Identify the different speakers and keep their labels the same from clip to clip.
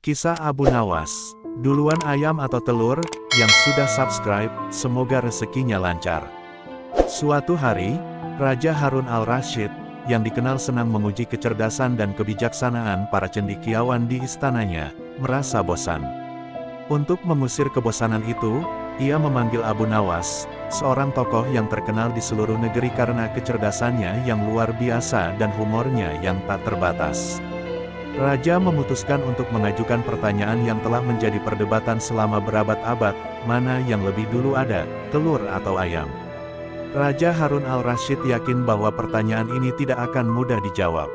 Speaker 1: Kisah Abu Nawas. Duluan ayam atau telur, yang sudah subscribe, semoga rezekinya lancar. Suatu hari, Raja Harun al-Rasyid, yang dikenal senang menguji kecerdasan dan kebijaksanaan para cendekiawan di istananya, merasa bosan. Untuk mengusir kebosanan itu, ia memanggil Abu Nawas, seorang tokoh yang terkenal di seluruh negeri karena kecerdasannya yang luar biasa dan humornya yang tak terbatas. Raja memutuskan untuk mengajukan pertanyaan yang telah menjadi perdebatan selama berabad-abad, mana yang lebih dulu ada, telur atau ayam. Raja Harun al-Rasyid yakin bahwa pertanyaan ini tidak akan mudah dijawab.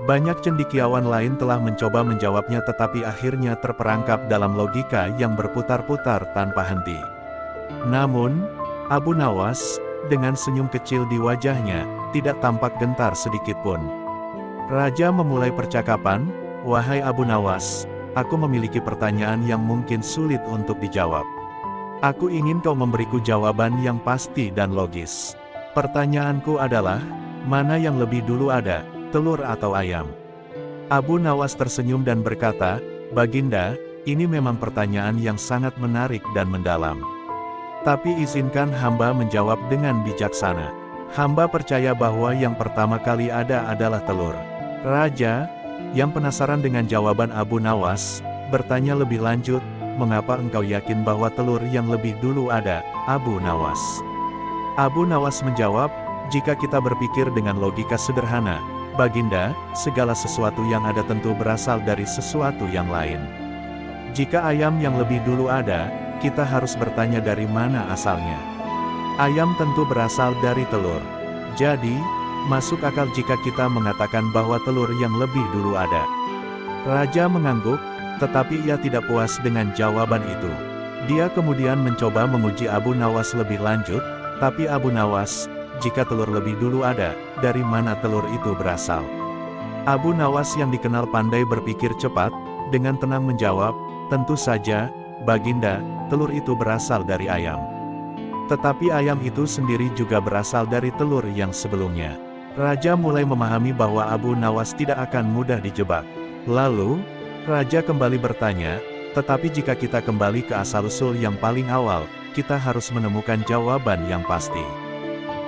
Speaker 1: Banyak cendekiawan lain telah mencoba menjawabnya tetapi akhirnya terperangkap dalam logika yang berputar-putar tanpa henti. Namun, Abu Nawas, dengan senyum kecil di wajahnya, tidak tampak gentar sedikitpun. Raja memulai percakapan, "Wahai Abu Nawas, aku memiliki pertanyaan yang mungkin sulit untuk dijawab. Aku ingin kau memberiku jawaban yang pasti dan logis. Pertanyaanku adalah, mana yang lebih dulu ada, telur atau ayam?" Abu Nawas tersenyum dan berkata, "Baginda, ini memang pertanyaan yang sangat menarik dan mendalam. Tapi izinkan hamba menjawab dengan bijaksana. Hamba percaya bahwa yang pertama kali ada adalah telur." Raja, yang penasaran dengan jawaban Abu Nawas, bertanya lebih lanjut, "Mengapa engkau yakin bahwa telur yang lebih dulu ada, Abu Nawas?" Abu Nawas menjawab, "Jika kita berpikir dengan logika sederhana, Baginda, segala sesuatu yang ada tentu berasal dari sesuatu yang lain. Jika ayam yang lebih dulu ada, kita harus bertanya dari mana asalnya. Ayam tentu berasal dari telur. Jadi, masuk akal jika kita mengatakan bahwa telur yang lebih dulu ada." Raja mengangguk, tetapi ia tidak puas dengan jawaban itu. Dia kemudian mencoba menguji Abu Nawas lebih lanjut, "Tapi Abu Nawas, jika telur lebih dulu ada, dari mana telur itu berasal?" Abu Nawas yang dikenal pandai berpikir cepat, dengan tenang menjawab, "Tentu saja, Baginda, telur itu berasal dari ayam. Tetapi ayam itu sendiri juga berasal dari telur yang sebelumnya." Raja mulai memahami bahwa Abu Nawas tidak akan mudah dijebak. Lalu, Raja kembali bertanya, "Tetapi jika kita kembali ke asal-usul yang paling awal, kita harus menemukan jawaban yang pasti.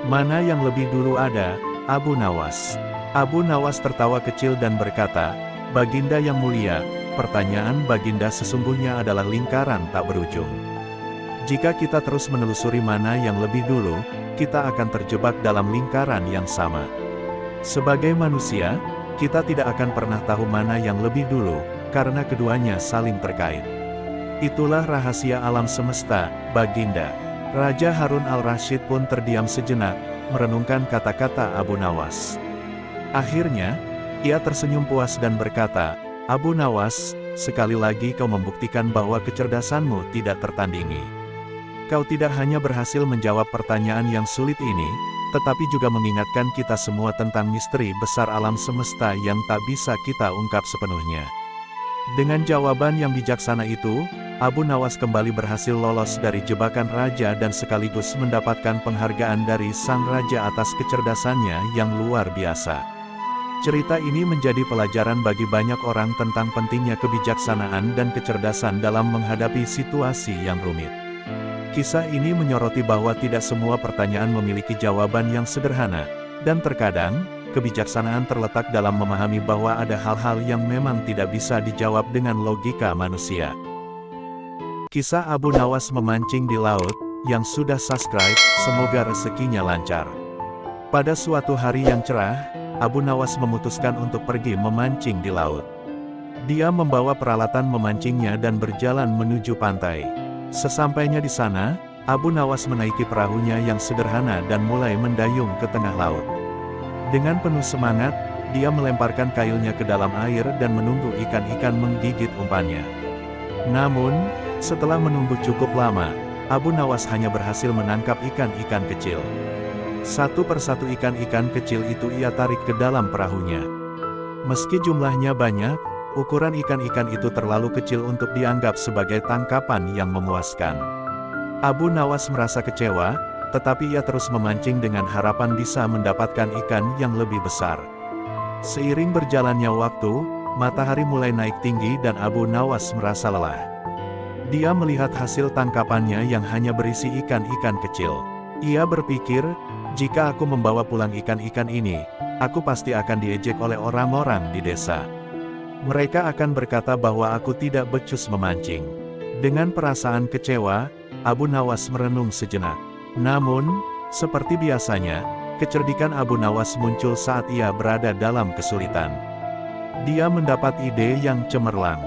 Speaker 1: Mana yang lebih dulu ada, Abu Nawas?" Abu Nawas tertawa kecil dan berkata, "Baginda yang mulia, pertanyaan Baginda sesungguhnya adalah lingkaran tak berujung. Jika kita terus menelusuri mana yang lebih dulu, kita akan terjebak dalam lingkaran yang sama. Sebagai manusia, kita tidak akan pernah tahu mana yang lebih dulu, karena keduanya saling terkait. Itulah rahasia alam semesta, Baginda." Raja Harun al-Rasyid pun terdiam sejenak, merenungkan kata-kata Abu Nawas. Akhirnya, ia tersenyum puas dan berkata, "Abu Nawas, sekali lagi kau membuktikan bahwa kecerdasanmu tidak tertandingi. Kau tidak hanya berhasil menjawab pertanyaan yang sulit ini, tetapi juga mengingatkan kita semua tentang misteri besar alam semesta yang tak bisa kita ungkap sepenuhnya." Dengan jawaban yang bijaksana itu, Abu Nawas kembali berhasil lolos dari jebakan raja dan sekaligus mendapatkan penghargaan dari sang raja atas kecerdasannya yang luar biasa. Cerita ini menjadi pelajaran bagi banyak orang tentang pentingnya kebijaksanaan dan kecerdasan dalam menghadapi situasi yang rumit. Kisah ini menyoroti bahwa tidak semua pertanyaan memiliki jawaban yang sederhana, dan terkadang, kebijaksanaan terletak dalam memahami bahwa ada hal-hal yang memang tidak bisa dijawab dengan logika manusia. Kisah Abu Nawas memancing di laut, yang sudah subscribe, semoga rezekinya lancar. Pada suatu hari yang cerah, Abu Nawas memutuskan untuk pergi memancing di laut. Dia membawa peralatan memancingnya dan berjalan menuju pantai. Sesampainya di sana, Abu Nawas menaiki perahunya yang sederhana dan mulai mendayung ke tengah laut. Dengan penuh semangat, dia melemparkan kailnya ke dalam air dan menunggu ikan-ikan menggigit umpannya. Namun, setelah menunggu cukup lama, Abu Nawas hanya berhasil menangkap ikan-ikan kecil. Satu persatu ikan-ikan kecil itu ia tarik ke dalam perahunya. Meski jumlahnya banyak, ukuran ikan-ikan itu terlalu kecil untuk dianggap sebagai tangkapan yang memuaskan. Abu Nawas merasa kecewa, tetapi ia terus memancing dengan harapan bisa mendapatkan ikan yang lebih besar. Seiring berjalannya waktu, matahari mulai naik tinggi dan Abu Nawas merasa lelah. Dia melihat hasil tangkapannya yang hanya berisi ikan-ikan kecil. Ia berpikir, jika aku membawa pulang ikan-ikan ini, aku pasti akan diejek oleh orang-orang di desa. Mereka akan berkata bahwa aku tidak becus memancing. Dengan perasaan kecewa, Abu Nawas merenung sejenak. Namun, seperti biasanya, kecerdikan Abu Nawas muncul saat ia berada dalam kesulitan. Dia mendapat ide yang cemerlang.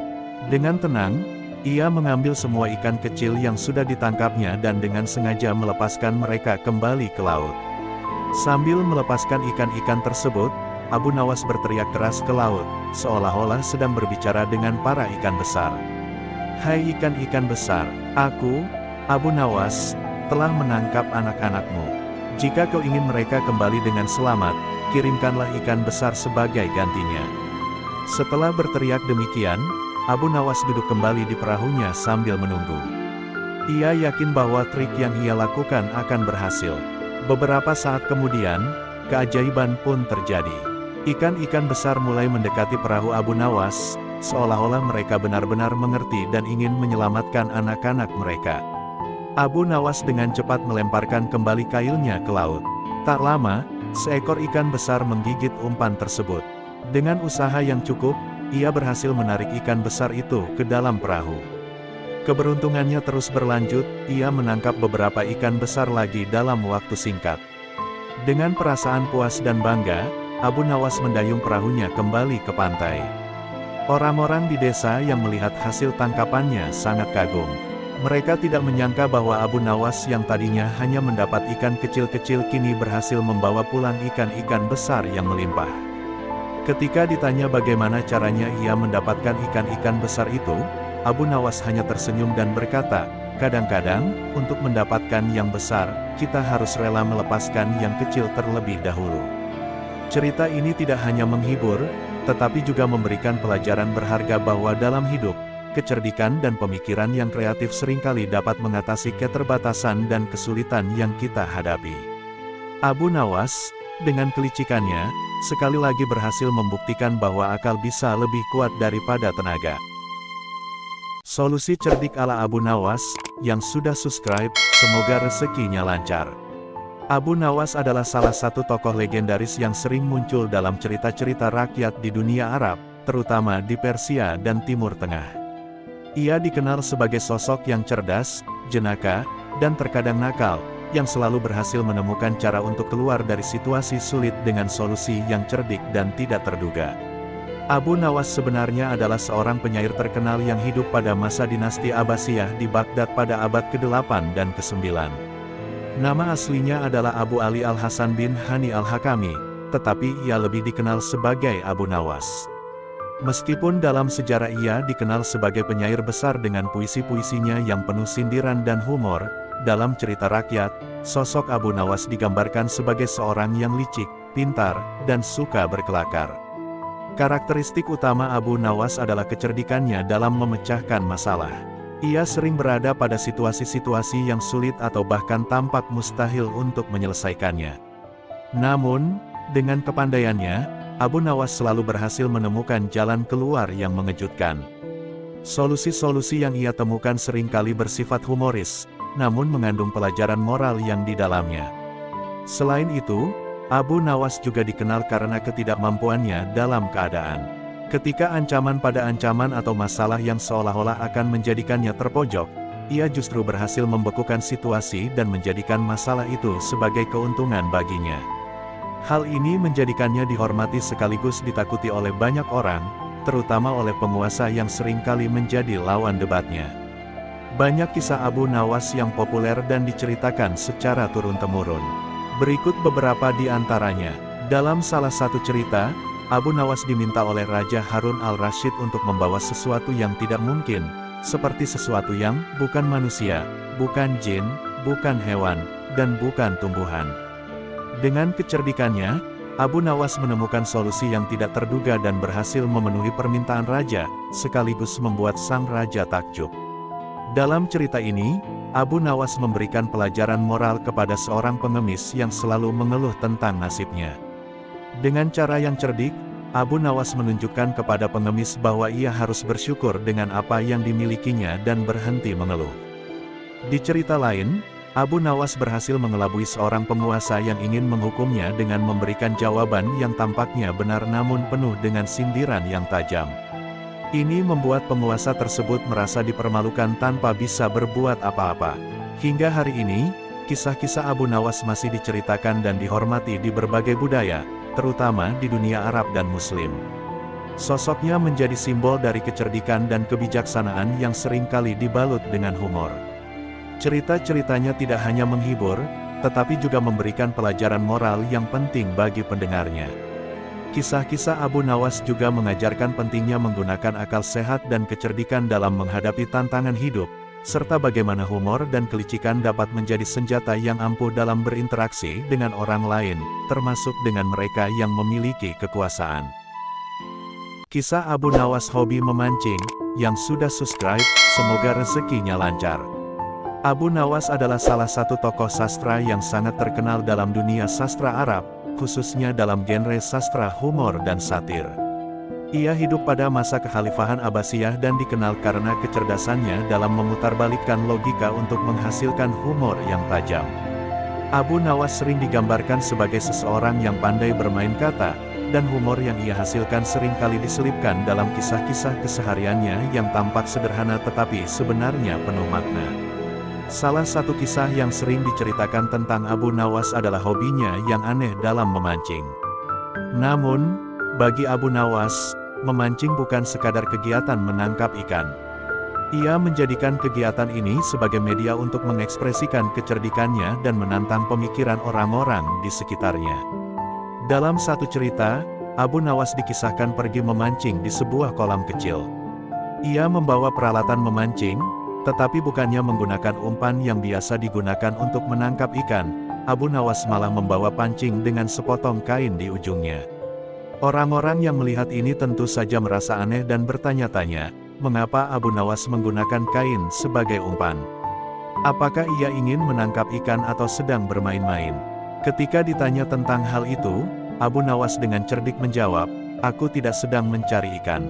Speaker 1: Dengan tenang, ia mengambil semua ikan kecil yang sudah ditangkapnya dan dengan sengaja melepaskan mereka kembali ke laut. Sambil melepaskan ikan-ikan tersebut, Abu Nawas berteriak keras ke laut, seolah-olah sedang berbicara dengan para ikan besar. Hai ikan-ikan besar, aku, Abu Nawas, telah menangkap anak-anakmu. Jika kau ingin mereka kembali dengan selamat, kirimkanlah ikan besar sebagai gantinya. Setelah berteriak demikian, Abu Nawas duduk kembali di perahunya sambil menunggu. Ia yakin bahwa trik yang ia lakukan akan berhasil. Beberapa saat kemudian, keajaiban pun terjadi. Ikan-ikan besar mulai mendekati perahu Abu Nawas, seolah-olah mereka benar-benar mengerti dan ingin menyelamatkan anak-anak mereka. Abu Nawas dengan cepat melemparkan kembali kailnya ke laut. Tak lama, seekor ikan besar menggigit umpan tersebut. Dengan usaha yang cukup, ia berhasil menarik ikan besar itu ke dalam perahu. Keberuntungannya terus berlanjut, ia menangkap beberapa ikan besar lagi dalam waktu singkat. Dengan perasaan puas dan bangga, Abu Nawas mendayung perahunya kembali ke pantai. Orang-orang di desa yang melihat hasil tangkapannya sangat kagum. Mereka tidak menyangka bahwa Abu Nawas yang tadinya hanya mendapat ikan kecil-kecil kini berhasil membawa pulang ikan-ikan besar yang melimpah. Ketika ditanya bagaimana caranya ia mendapatkan ikan-ikan besar itu, Abu Nawas hanya tersenyum dan berkata, kadang-kadang, untuk mendapatkan yang besar, kita harus rela melepaskan yang kecil terlebih dahulu. Cerita ini tidak hanya menghibur, tetapi juga memberikan pelajaran berharga bahwa dalam hidup, kecerdikan dan pemikiran yang kreatif seringkali dapat mengatasi keterbatasan dan kesulitan yang kita hadapi. Abu Nawas, dengan kelicikannya, sekali lagi berhasil membuktikan bahwa akal bisa lebih kuat daripada tenaga. Solusi cerdik ala Abu Nawas, yang sudah subscribe, semoga rezekinya lancar. Abu Nawas adalah salah satu tokoh legendaris yang sering muncul dalam cerita-cerita rakyat di dunia Arab, terutama di Persia dan Timur Tengah. Ia dikenal sebagai sosok yang cerdas, jenaka, dan terkadang nakal, yang selalu berhasil menemukan cara untuk keluar dari situasi sulit dengan solusi yang cerdik dan tidak terduga. Abu Nawas sebenarnya adalah seorang penyair terkenal yang hidup pada masa dinasti Abbasiyah di Baghdad pada abad ke-8 dan ke-9. Nama aslinya adalah Abu Ali Al-Hasan bin Hani Al-Hakami, tetapi ia lebih dikenal sebagai Abu Nawas. Meskipun dalam sejarah ia dikenal sebagai penyair besar dengan puisi-puisinya yang penuh sindiran dan humor, dalam cerita rakyat, sosok Abu Nawas digambarkan sebagai seorang yang licik, pintar, dan suka berkelakar. Karakteristik utama Abu Nawas adalah kecerdikannya dalam memecahkan masalah. Ia sering berada pada situasi-situasi yang sulit atau bahkan tampak mustahil untuk menyelesaikannya. Namun, dengan kepandaiannya, Abu Nawas selalu berhasil menemukan jalan keluar yang mengejutkan. Solusi-solusi yang ia temukan seringkali bersifat humoris, namun mengandung pelajaran moral yang di dalamnya. Selain itu, Abu Nawas juga dikenal karena ketidakmampuannya dalam keadaan. Ketika ancaman pada ancaman atau masalah yang seolah-olah akan menjadikannya terpojok, ia justru berhasil membekukan situasi dan menjadikan masalah itu sebagai keuntungan baginya. Hal ini menjadikannya dihormati sekaligus ditakuti oleh banyak orang, terutama oleh penguasa yang seringkali menjadi lawan debatnya. Banyak kisah Abu Nawas yang populer dan diceritakan secara turun-temurun. Berikut beberapa di antaranya. Dalam salah satu cerita, Abu Nawas diminta oleh Raja Harun al-Rasyid untuk membawa sesuatu yang tidak mungkin, seperti sesuatu yang bukan manusia, bukan jin, bukan hewan, dan bukan tumbuhan. Dengan kecerdikannya, Abu Nawas menemukan solusi yang tidak terduga dan berhasil memenuhi permintaan raja, sekaligus membuat sang raja takjub. Dalam cerita ini, Abu Nawas memberikan pelajaran moral kepada seorang pengemis yang selalu mengeluh tentang nasibnya. Dengan cara yang cerdik, Abu Nawas menunjukkan kepada pengemis bahwa ia harus bersyukur dengan apa yang dimilikinya dan berhenti mengeluh. Di cerita lain, Abu Nawas berhasil mengelabui seorang penguasa yang ingin menghukumnya dengan memberikan jawaban yang tampaknya benar namun penuh dengan sindiran yang tajam. Ini membuat penguasa tersebut merasa dipermalukan tanpa bisa berbuat apa-apa. Hingga hari ini, kisah-kisah Abu Nawas masih diceritakan dan dihormati di berbagai budaya, terutama di dunia Arab dan Muslim. Sosoknya menjadi simbol dari kecerdikan dan kebijaksanaan yang seringkali dibalut dengan humor. Cerita-ceritanya tidak hanya menghibur, tetapi juga memberikan pelajaran moral yang penting bagi pendengarnya. Kisah-kisah Abu Nawas juga mengajarkan pentingnya menggunakan akal sehat dan kecerdikan dalam menghadapi tantangan hidup, serta bagaimana humor dan kelicikan dapat menjadi senjata yang ampuh dalam berinteraksi dengan orang lain, termasuk dengan mereka yang memiliki kekuasaan. Kisah Abu Nawas hobi memancing, yang sudah subscribe, semoga rezekinya lancar. Abu Nawas adalah salah satu tokoh sastra yang sangat terkenal dalam dunia sastra Arab, khususnya dalam genre sastra humor dan satir. Ia hidup pada masa kekhalifahan Abbasiyah dan dikenal karena kecerdasannya dalam memutarbalikkan logika untuk menghasilkan humor yang tajam. Abu Nawas sering digambarkan sebagai seseorang yang pandai bermain kata, dan humor yang ia hasilkan seringkali diselipkan dalam kisah-kisah kesehariannya yang tampak sederhana tetapi sebenarnya penuh makna. Salah satu kisah yang sering diceritakan tentang Abu Nawas adalah hobinya yang aneh dalam memancing. Namun, bagi Abu Nawas, memancing bukan sekadar kegiatan menangkap ikan. Ia menjadikan kegiatan ini sebagai media untuk mengekspresikan kecerdikannya dan menantang pemikiran orang-orang di sekitarnya. Dalam satu cerita, Abu Nawas dikisahkan pergi memancing di sebuah kolam kecil. Ia membawa peralatan memancing, tetapi bukannya menggunakan umpan yang biasa digunakan untuk menangkap ikan. Abu Nawas malah membawa pancing dengan sepotong kain di ujungnya. Orang-orang yang melihat ini tentu saja merasa aneh dan bertanya-tanya, mengapa Abu Nawas menggunakan kain sebagai umpan? Apakah ia ingin menangkap ikan atau sedang bermain-main? Ketika ditanya tentang hal itu, Abu Nawas dengan cerdik menjawab, "Aku tidak sedang mencari ikan.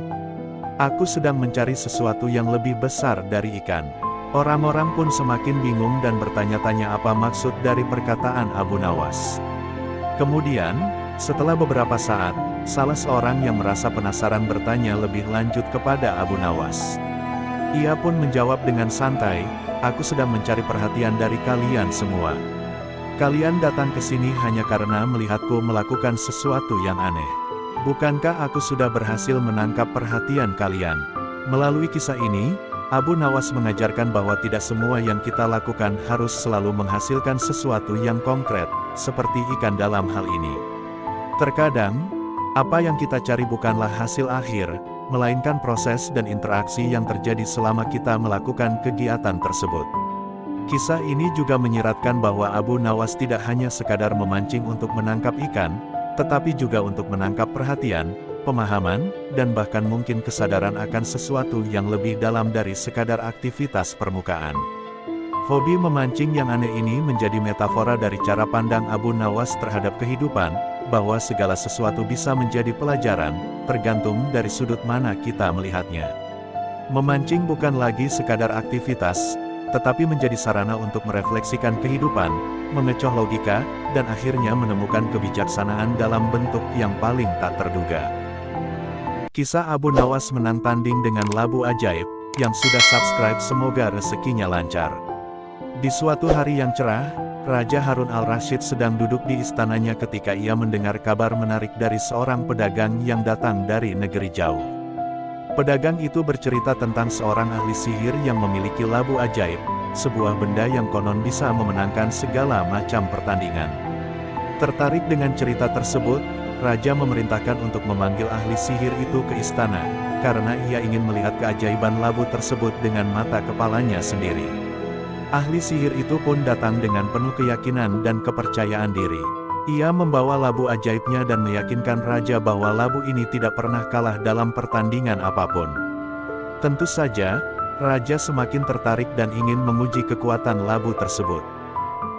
Speaker 1: Aku sedang mencari sesuatu yang lebih besar dari ikan." Orang-orang pun semakin bingung dan bertanya-tanya apa maksud dari perkataan Abu Nawas. Kemudian, setelah beberapa saat, salah seorang yang merasa penasaran bertanya lebih lanjut kepada Abu Nawas. Ia pun menjawab dengan santai, "Aku sedang mencari perhatian dari kalian semua. Kalian datang ke sini hanya karena melihatku melakukan sesuatu yang aneh. Bukankah aku sudah berhasil menangkap perhatian kalian?" Melalui kisah ini, Abu Nawas mengajarkan bahwa tidak semua yang kita lakukan harus selalu menghasilkan sesuatu yang konkret, seperti ikan dalam hal ini. Terkadang, apa yang kita cari bukanlah hasil akhir, melainkan proses dan interaksi yang terjadi selama kita melakukan kegiatan tersebut. Kisah ini juga menyiratkan bahwa Abu Nawas tidak hanya sekadar memancing untuk menangkap ikan, tetapi juga untuk menangkap perhatian, pemahaman, dan bahkan mungkin kesadaran akan sesuatu yang lebih dalam dari sekadar aktivitas permukaan. Hobi memancing yang aneh ini menjadi metafora dari cara pandang Abu Nawas terhadap kehidupan, bahwa segala sesuatu bisa menjadi pelajaran, tergantung dari sudut mana kita melihatnya. Memancing bukan lagi sekadar aktivitas, tetapi menjadi sarana untuk merefleksikan kehidupan, mengecoh logika, dan akhirnya menemukan kebijaksanaan dalam bentuk yang paling tak terduga. Kisah Abu Nawas menang tanding dengan labu ajaib. Yang sudah subscribe semoga rezekinya lancar. Di suatu hari yang cerah, Raja Harun al-Rasyid sedang duduk di istananya ketika ia mendengar kabar menarik dari seorang pedagang yang datang dari negeri jauh. Pedagang itu bercerita tentang seorang ahli sihir yang memiliki labu ajaib, sebuah benda yang konon bisa memenangkan segala macam pertandingan. Tertarik dengan cerita tersebut, Raja memerintahkan untuk memanggil ahli sihir itu ke istana, karena ia ingin melihat keajaiban labu tersebut dengan mata kepalanya sendiri. Ahli sihir itu pun datang dengan penuh keyakinan dan kepercayaan diri. Ia membawa labu ajaibnya dan meyakinkan Raja bahwa labu ini tidak pernah kalah dalam pertandingan apapun. Tentu saja, Raja semakin tertarik dan ingin menguji kekuatan labu tersebut.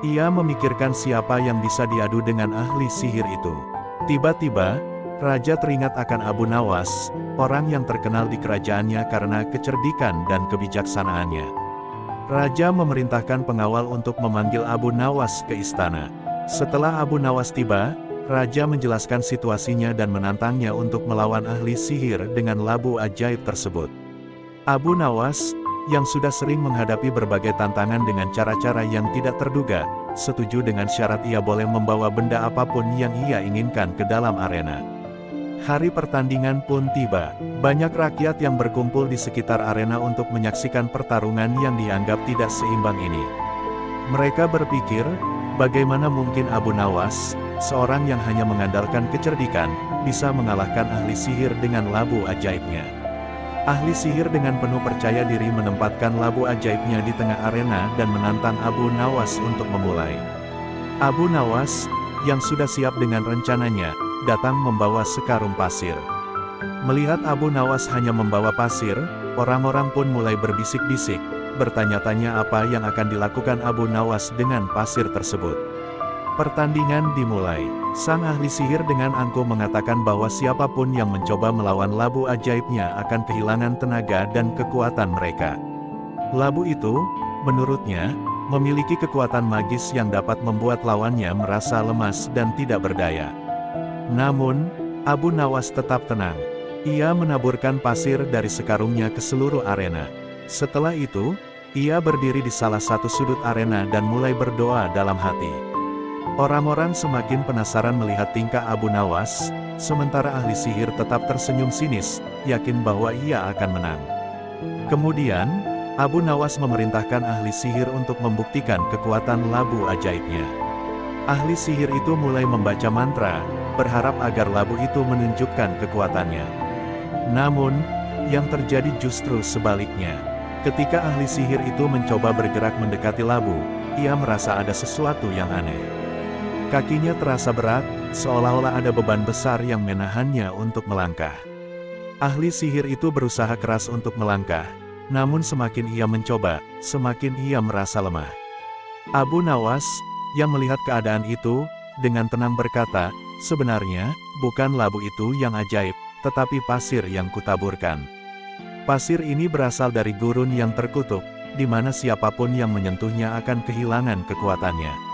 Speaker 1: Ia memikirkan siapa yang bisa diadu dengan ahli sihir itu. Tiba-tiba, Raja teringat akan Abu Nawas, orang yang terkenal di kerajaannya karena kecerdikan dan kebijaksanaannya. Raja memerintahkan pengawal untuk memanggil Abu Nawas ke istana. Setelah Abu Nawas tiba, Raja menjelaskan situasinya dan menantangnya untuk melawan ahli sihir dengan labu ajaib tersebut. Abu Nawas, yang sudah sering menghadapi berbagai tantangan dengan cara-cara yang tidak terduga, setuju dengan syarat ia boleh membawa benda apapun yang ia inginkan ke dalam arena. Hari pertandingan pun tiba. Banyak rakyat yang berkumpul di sekitar arena untuk menyaksikan pertarungan yang dianggap tidak seimbang ini. Mereka berpikir, bagaimana mungkin Abu Nawas, seorang yang hanya mengandalkan kecerdikan, bisa mengalahkan ahli sihir dengan labu ajaibnya. Ahli sihir dengan penuh percaya diri menempatkan labu ajaibnya di tengah arena dan menantang Abu Nawas untuk memulai. Abu Nawas, yang sudah siap dengan rencananya, datang membawa sekarung pasir. Melihat Abu Nawas hanya membawa pasir, orang-orang pun mulai berbisik-bisik, bertanya-tanya apa yang akan dilakukan Abu Nawas dengan pasir tersebut. Pertandingan dimulai. Sang ahli sihir dengan angkuh mengatakan bahwa siapapun yang mencoba melawan labu ajaibnya akan kehilangan tenaga dan kekuatan mereka. Labu itu, menurutnya, memiliki kekuatan magis yang dapat membuat lawannya merasa lemas dan tidak berdaya. Namun, Abu Nawas tetap tenang. Ia menaburkan pasir dari sekarungnya ke seluruh arena. Setelah itu, ia berdiri di salah satu sudut arena dan mulai berdoa dalam hati. Orang-orang semakin penasaran melihat tingkah Abu Nawas, sementara ahli sihir tetap tersenyum sinis, yakin bahwa ia akan menang. Kemudian, Abu Nawas memerintahkan ahli sihir untuk membuktikan kekuatan labu ajaibnya. Ahli sihir itu mulai membaca mantra, berharap agar labu itu menunjukkan kekuatannya. Namun, yang terjadi justru sebaliknya. Ketika ahli sihir itu mencoba bergerak mendekati labu, ia merasa ada sesuatu yang aneh. Kakinya terasa berat, seolah-olah ada beban besar yang menahannya untuk melangkah. Ahli sihir itu berusaha keras untuk melangkah, namun semakin ia mencoba, semakin ia merasa lemah. Abu Nawas, yang melihat keadaan itu, dengan tenang berkata, "Sebenarnya, bukan labu itu yang ajaib, tetapi pasir yang kutaburkan. Pasir ini berasal dari gurun yang terkutuk, di mana siapapun yang menyentuhnya akan kehilangan kekuatannya."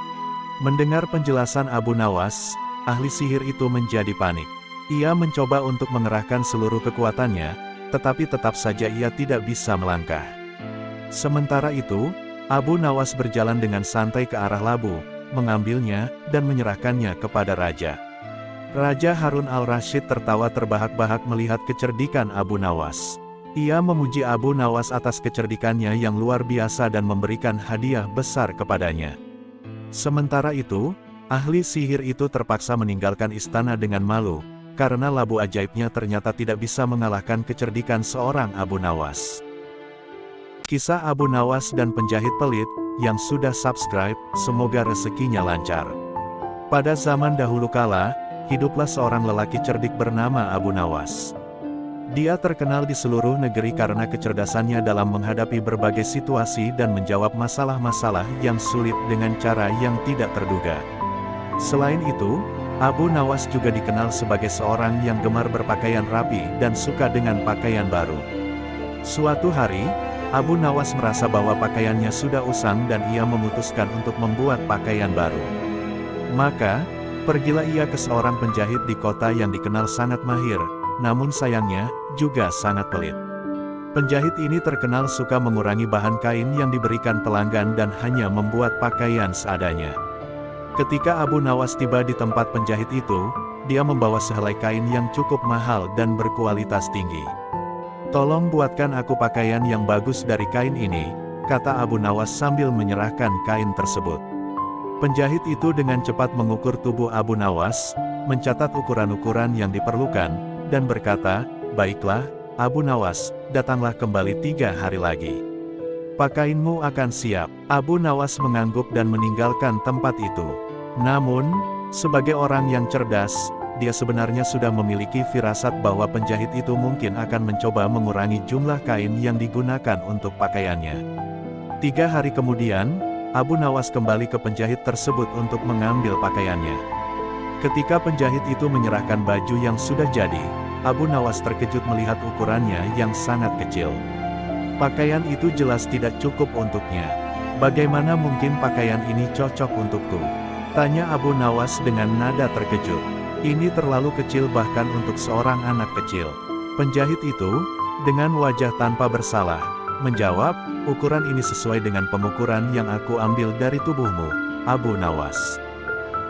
Speaker 1: Mendengar penjelasan Abu Nawas, ahli sihir itu menjadi panik. Ia mencoba untuk mengerahkan seluruh kekuatannya, tetapi tetap saja ia tidak bisa melangkah. Sementara itu, Abu Nawas berjalan dengan santai ke arah labu, mengambilnya, dan menyerahkannya kepada Raja. Raja Harun al-Rasyid tertawa terbahak-bahak melihat kecerdikan Abu Nawas. Ia memuji Abu Nawas atas kecerdikannya yang luar biasa dan memberikan hadiah besar kepadanya. Sementara itu, ahli sihir itu terpaksa meninggalkan istana dengan malu, karena labu ajaibnya ternyata tidak bisa mengalahkan kecerdikan seorang Abu Nawas. Kisah Abu Nawas dan penjahit pelit, yang sudah subscribe, semoga rezekinya lancar. Pada zaman dahulu kala, hiduplah seorang lelaki cerdik bernama Abu Nawas. Dia terkenal di seluruh negeri karena kecerdasannya dalam menghadapi berbagai situasi dan menjawab masalah-masalah yang sulit dengan cara yang tidak terduga. Selain itu, Abu Nawas juga dikenal sebagai seorang yang gemar berpakaian rapi dan suka dengan pakaian baru. Suatu hari, Abu Nawas merasa bahwa pakaiannya sudah usang dan ia memutuskan untuk membuat pakaian baru. Maka, pergilah ia ke seorang penjahit di kota yang dikenal sangat mahir, namun sayangnya, juga sangat pelit. Penjahit ini terkenal suka mengurangi bahan kain yang diberikan pelanggan dan hanya membuat pakaian seadanya. Ketika Abu Nawas tiba di tempat penjahit itu, dia membawa sehelai kain yang cukup mahal dan berkualitas tinggi. "Tolong buatkan aku pakaian yang bagus dari kain ini," kata Abu Nawas sambil menyerahkan kain tersebut. Penjahit itu dengan cepat mengukur tubuh Abu Nawas, mencatat ukuran-ukuran yang diperlukan, dan berkata, "Baiklah, Abu Nawas, datanglah kembali 3 hari lagi. Pakaianmu akan siap." Abu Nawas mengangguk dan meninggalkan tempat itu. Namun, sebagai orang yang cerdas, dia sebenarnya sudah memiliki firasat bahwa penjahit itu mungkin akan mencoba mengurangi jumlah kain yang digunakan untuk pakaiannya. 3 hari kemudian, Abu Nawas kembali ke penjahit tersebut untuk mengambil pakaiannya. Ketika penjahit itu menyerahkan baju yang sudah jadi, Abu Nawas terkejut melihat ukurannya yang sangat kecil. Pakaian itu jelas tidak cukup untuknya. Bagaimana mungkin pakaian ini cocok untukku? Tanya Abu Nawas dengan nada terkejut. Ini terlalu kecil bahkan untuk seorang anak kecil. Penjahit itu, dengan wajah tanpa bersalah, menjawab, ukuran ini sesuai dengan pengukuran yang aku ambil dari tubuhmu, Abu Nawas.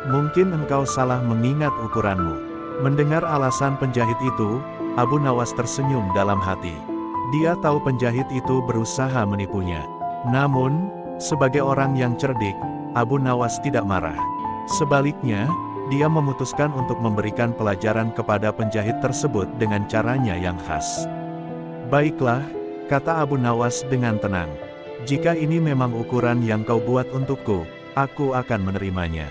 Speaker 1: Mungkin engkau salah mengingat ukuranmu. Mendengar alasan penjahit itu, Abu Nawas tersenyum dalam hati. Dia tahu penjahit itu berusaha menipunya. Namun, sebagai orang yang cerdik, Abu Nawas tidak marah. Sebaliknya, dia memutuskan untuk memberikan pelajaran kepada penjahit tersebut dengan caranya yang khas. Baiklah, kata Abu Nawas dengan tenang. Jika ini memang ukuran yang kau buat untukku, aku akan menerimanya.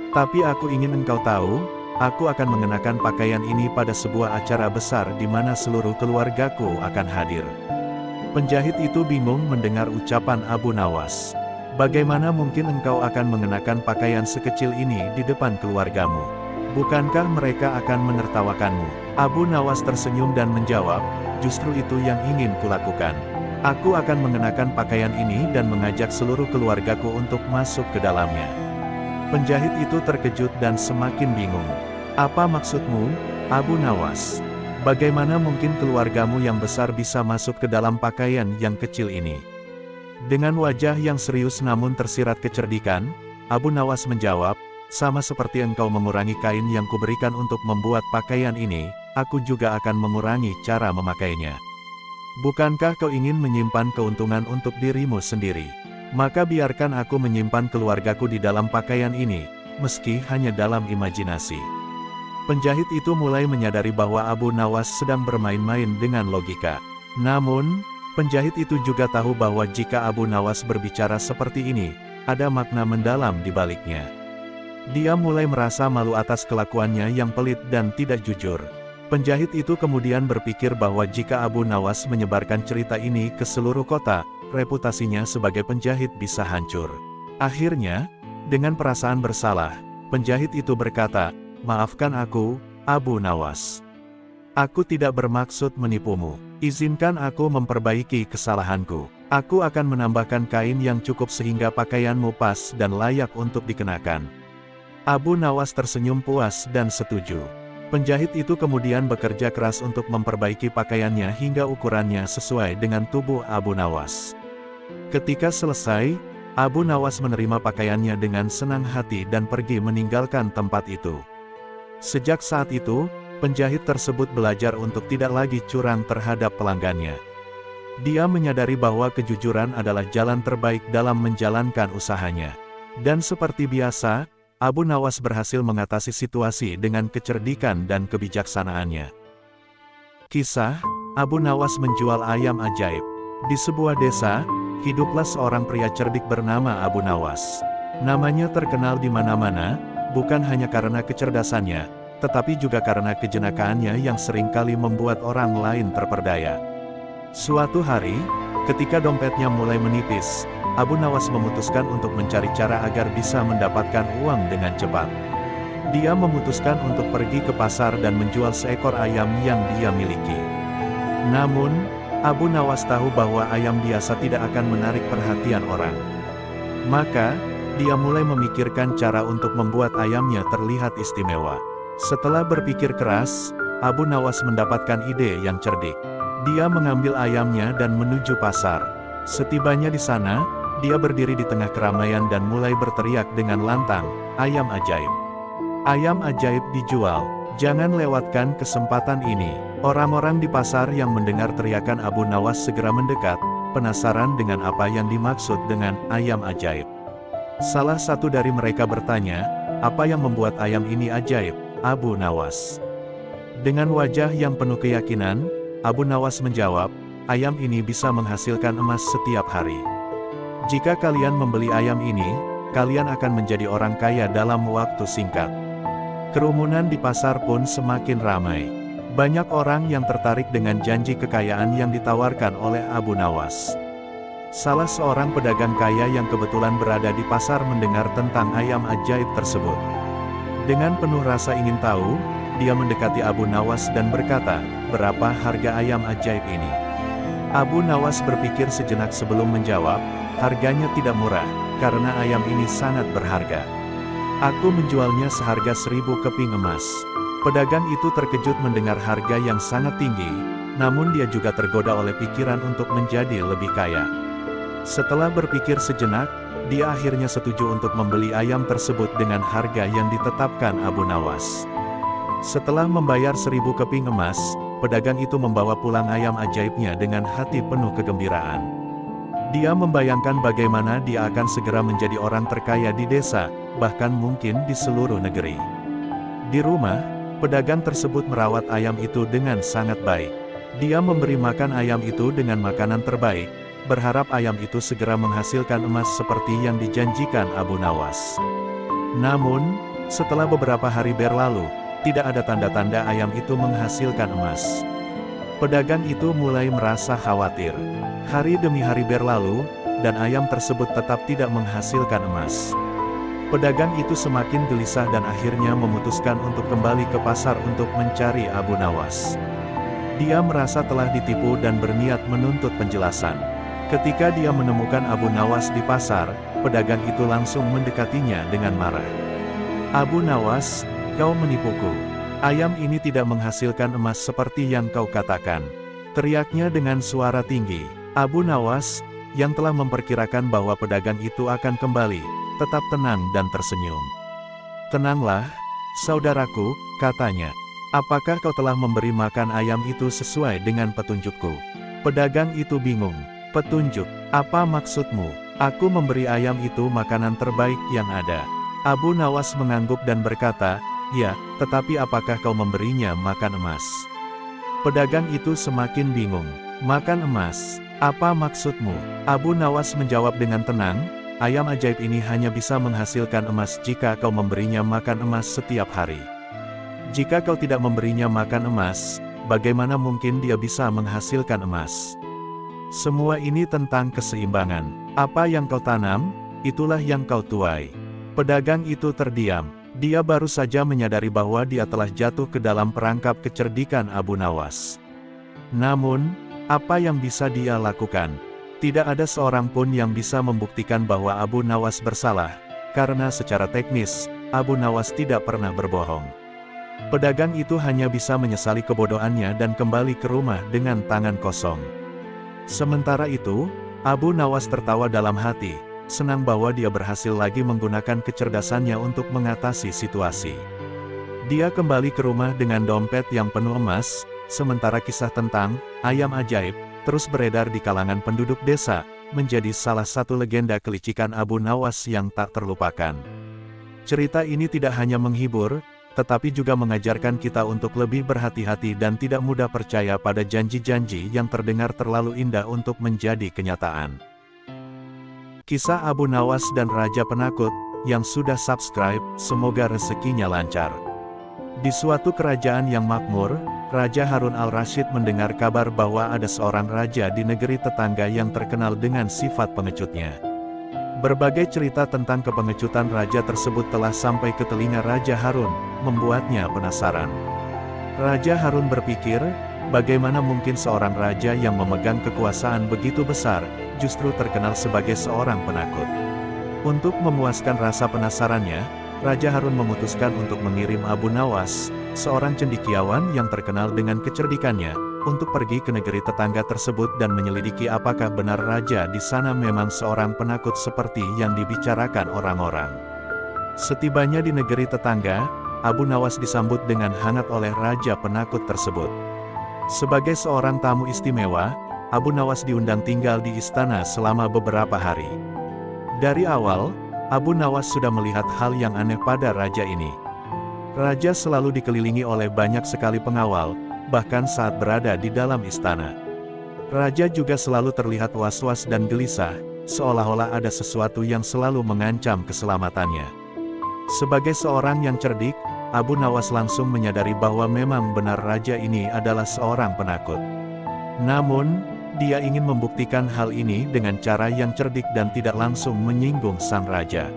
Speaker 1: Tapi aku ingin engkau tahu, aku akan mengenakan pakaian ini pada sebuah acara besar di mana seluruh keluargaku akan hadir. Penjahit itu bingung mendengar ucapan Abu Nawas. Bagaimana mungkin engkau akan mengenakan pakaian sekecil ini di depan keluargamu? Bukankah mereka akan menertawakanmu? Abu Nawas tersenyum dan menjawab, justru itu yang ingin kulakukan. Aku akan mengenakan pakaian ini dan mengajak seluruh keluargaku untuk masuk ke dalamnya. Penjahit itu terkejut dan semakin bingung. Apa maksudmu, Abu Nawas? Bagaimana mungkin keluargamu yang besar bisa masuk ke dalam pakaian yang kecil ini? Dengan wajah yang serius namun tersirat kecerdikan, Abu Nawas menjawab, sama seperti engkau mengurangi kain yang kuberikan untuk membuat pakaian ini, aku juga akan mengurangi cara memakainya. Bukankah kau ingin menyimpan keuntungan untuk dirimu sendiri? Maka biarkan aku menyimpan keluargaku di dalam pakaian ini, meski hanya dalam imajinasi. Penjahit itu mulai menyadari bahwa Abu Nawas sedang bermain-main dengan logika. Namun, penjahit itu juga tahu bahwa jika Abu Nawas berbicara seperti ini, ada makna mendalam di baliknya. Dia mulai merasa malu atas kelakuannya yang pelit dan tidak jujur. Penjahit itu kemudian berpikir bahwa jika Abu Nawas menyebarkan cerita ini ke seluruh kota, reputasinya sebagai penjahit bisa hancur. Akhirnya, dengan perasaan bersalah, penjahit itu berkata, maafkan aku, Abu Nawas. Aku tidak bermaksud menipumu. Izinkan aku memperbaiki kesalahanku. Aku akan menambahkan kain yang cukup sehingga pakaianmu pas dan layak untuk dikenakan. Abu Nawas tersenyum puas dan setuju. Penjahit itu kemudian bekerja keras untuk memperbaiki pakaiannya hingga ukurannya sesuai dengan tubuh Abu Nawas. Ketika selesai, Abu Nawas menerima pakaiannya dengan senang hati dan pergi meninggalkan tempat itu. Sejak saat itu, penjahit tersebut belajar untuk tidak lagi curang terhadap pelanggannya. Dia menyadari bahwa kejujuran adalah jalan terbaik dalam menjalankan usahanya. Dan seperti biasa, Abu Nawas berhasil mengatasi situasi dengan kecerdikan dan kebijaksanaannya. Kisah, Abu Nawas menjual ayam ajaib. Di sebuah desa, hiduplah seorang pria cerdik bernama Abu Nawas. Namanya terkenal di mana-mana, bukan hanya karena kecerdasannya, tetapi juga karena kejenakaannya yang seringkali membuat orang lain terperdaya. Suatu hari, ketika dompetnya mulai menipis, Abu Nawas memutuskan untuk mencari cara agar bisa mendapatkan uang dengan cepat. Dia memutuskan untuk pergi ke pasar dan menjual seekor ayam yang dia miliki. Namun, Abu Nawas tahu bahwa ayam biasa tidak akan menarik perhatian orang. Maka, dia mulai memikirkan cara untuk membuat ayamnya terlihat istimewa. Setelah berpikir keras, Abu Nawas mendapatkan ide yang cerdik. Dia mengambil ayamnya dan menuju pasar. Setibanya di sana, dia berdiri di tengah keramaian dan mulai berteriak dengan lantang, ayam ajaib. Ayam ajaib dijual, jangan lewatkan kesempatan ini. Orang-orang di pasar yang mendengar teriakan Abu Nawas segera mendekat, penasaran dengan apa yang dimaksud dengan ayam ajaib. Salah satu dari mereka bertanya, apa yang membuat ayam ini ajaib, Abu Nawas? Dengan wajah yang penuh keyakinan, Abu Nawas menjawab, ayam ini bisa menghasilkan emas setiap hari. Jika kalian membeli ayam ini, kalian akan menjadi orang kaya dalam waktu singkat. Kerumunan di pasar pun semakin ramai. Banyak orang yang tertarik dengan janji kekayaan yang ditawarkan oleh Abu Nawas. Salah seorang pedagang kaya yang kebetulan berada di pasar mendengar tentang ayam ajaib tersebut. Dengan penuh rasa ingin tahu, dia mendekati Abu Nawas dan berkata, "Berapa harga ayam ajaib ini?" Abu Nawas berpikir sejenak sebelum menjawab, "Harganya tidak murah, karena ayam ini sangat berharga. Aku menjualnya seharga 1000 keping emas." Pedagang itu terkejut mendengar harga yang sangat tinggi, namun dia juga tergoda oleh pikiran untuk menjadi lebih kaya. Setelah berpikir sejenak, dia akhirnya setuju untuk membeli ayam tersebut dengan harga yang ditetapkan Abu Nawas. Setelah membayar 1000 keping emas, pedagang itu membawa pulang ayam ajaibnya dengan hati penuh kegembiraan. Dia membayangkan bagaimana dia akan segera menjadi orang terkaya di desa, bahkan mungkin di seluruh negeri. Di rumah, pedagang tersebut merawat ayam itu dengan sangat baik. Dia memberi makan ayam itu dengan makanan terbaik, berharap ayam itu segera menghasilkan emas seperti yang dijanjikan Abu Nawas. Namun, setelah beberapa hari berlalu, tidak ada tanda-tanda ayam itu menghasilkan emas. Pedagang itu mulai merasa khawatir. Hari demi hari berlalu, dan ayam tersebut tetap tidak menghasilkan emas. Pedagang itu semakin gelisah dan akhirnya memutuskan untuk kembali ke pasar untuk mencari Abu Nawas. Dia merasa telah ditipu dan berniat menuntut penjelasan. Ketika dia menemukan Abu Nawas di pasar, pedagang itu langsung mendekatinya dengan marah. "Abu Nawas, kau menipuku. Ayam ini tidak menghasilkan emas seperti yang kau katakan," teriaknya dengan suara tinggi. Abu Nawas, yang telah memperkirakan bahwa pedagang itu akan kembali, tetap tenang dan tersenyum. "Tenanglah, saudaraku," katanya. "Apakah kau telah memberi makan ayam itu sesuai dengan petunjukku?" Pedagang itu bingung. "Petunjuk? Apa maksudmu?" "Aku memberi ayam itu makanan terbaik yang ada." Abu Nawas mengangguk dan berkata, "Ya, tetapi apakah kau memberinya makan emas?" Pedagang itu semakin bingung. "Makan emas? Apa maksudmu?" Abu Nawas menjawab dengan tenang, "Ayam ajaib ini hanya bisa menghasilkan emas jika kau memberinya makan emas setiap hari. Jika kau tidak memberinya makan emas, bagaimana mungkin dia bisa menghasilkan emas? Semua ini tentang keseimbangan. Apa yang kau tanam, itulah yang kau tuai." Pedagang itu terdiam. Dia baru saja menyadari bahwa dia telah jatuh ke dalam perangkap kecerdikan Abu Nawas. Namun, apa yang bisa dia lakukan? Tidak ada seorang pun yang bisa membuktikan bahwa Abu Nawas bersalah, karena secara teknis, Abu Nawas tidak pernah berbohong. Pedagang itu hanya bisa menyesali kebodohannya dan kembali ke rumah dengan tangan kosong. Sementara itu, Abu Nawas tertawa dalam hati, senang bahwa dia berhasil lagi menggunakan kecerdasannya untuk mengatasi situasi. Dia kembali ke rumah dengan dompet yang penuh emas, sementara kisah tentang ayam ajaib terus beredar di kalangan penduduk desa, menjadi salah satu legenda kelicikan Abu Nawas yang tak terlupakan. Cerita ini tidak hanya menghibur, tetapi juga mengajarkan kita untuk lebih berhati-hati dan tidak mudah percaya pada janji-janji yang terdengar terlalu indah untuk menjadi kenyataan. Kisah Abu Nawas dan Raja Penakut. Yang sudah subscribe, semoga rezekinya lancar. Di suatu kerajaan yang makmur, Raja Harun al-Rasyid mendengar kabar bahwa ada seorang raja di negeri tetangga yang terkenal dengan sifat pengecutnya. Berbagai cerita tentang kepengecutan raja tersebut telah sampai ke telinga Raja Harun, membuatnya penasaran. Raja Harun berpikir, bagaimana mungkin seorang raja yang memegang kekuasaan begitu besar, justru terkenal sebagai seorang penakut. Untuk memuaskan rasa penasarannya, Raja Harun memutuskan untuk mengirim Abu Nawas, seorang cendekiawan yang terkenal dengan kecerdikannya, untuk pergi ke negeri tetangga tersebut dan menyelidiki apakah benar raja di sana memang seorang penakut seperti yang dibicarakan orang-orang. Setibanya di negeri tetangga, Abu Nawas disambut dengan hangat oleh raja penakut tersebut. Sebagai seorang tamu istimewa, Abu Nawas diundang tinggal di istana selama beberapa hari. Dari awal, Abu Nawas sudah melihat hal yang aneh pada raja ini. Raja selalu dikelilingi oleh banyak sekali pengawal, bahkan saat berada di dalam istana. Raja juga selalu terlihat was-was dan gelisah, seolah-olah ada sesuatu yang selalu mengancam keselamatannya. Sebagai seorang yang cerdik, Abu Nawas langsung menyadari bahwa memang benar raja ini adalah seorang penakut. Namun, dia ingin membuktikan hal ini dengan cara yang cerdik dan tidak langsung menyinggung sang raja.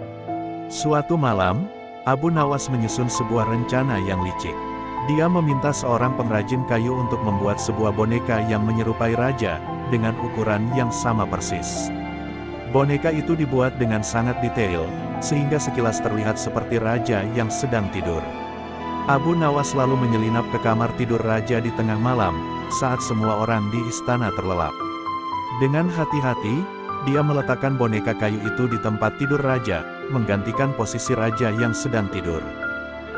Speaker 1: Suatu malam, Abu Nawas menyusun sebuah rencana yang licik. Dia meminta seorang pengrajin kayu untuk membuat sebuah boneka yang menyerupai raja, dengan ukuran yang sama persis. Boneka itu dibuat dengan sangat detail, sehingga sekilas terlihat seperti raja yang sedang tidur. Abu Nawas lalu menyelinap ke kamar tidur raja di tengah malam, saat semua orang di istana terlelap. Dengan hati-hati, dia meletakkan boneka kayu itu di tempat tidur raja, menggantikan posisi raja yang sedang tidur.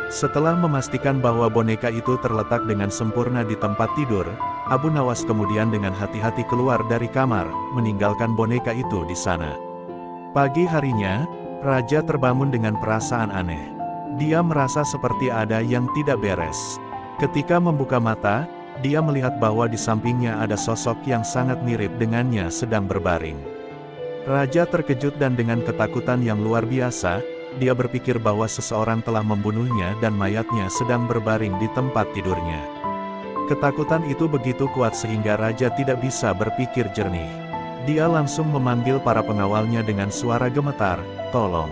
Speaker 1: Setelah memastikan bahwa boneka itu terletak dengan sempurna di tempat tidur, Abu Nawas kemudian dengan hati-hati keluar dari kamar, meninggalkan boneka itu di sana. Pagi harinya, raja terbangun dengan perasaan aneh. Dia merasa seperti ada yang tidak beres. Ketika membuka mata, dia melihat bahwa di sampingnya ada sosok yang sangat mirip dengannya sedang berbaring. Raja terkejut dan dengan ketakutan yang luar biasa, dia berpikir bahwa seseorang telah membunuhnya dan mayatnya sedang berbaring di tempat tidurnya. Ketakutan itu begitu kuat sehingga raja tidak bisa berpikir jernih. Dia langsung memanggil para pengawalnya dengan suara gemetar, "Tolong!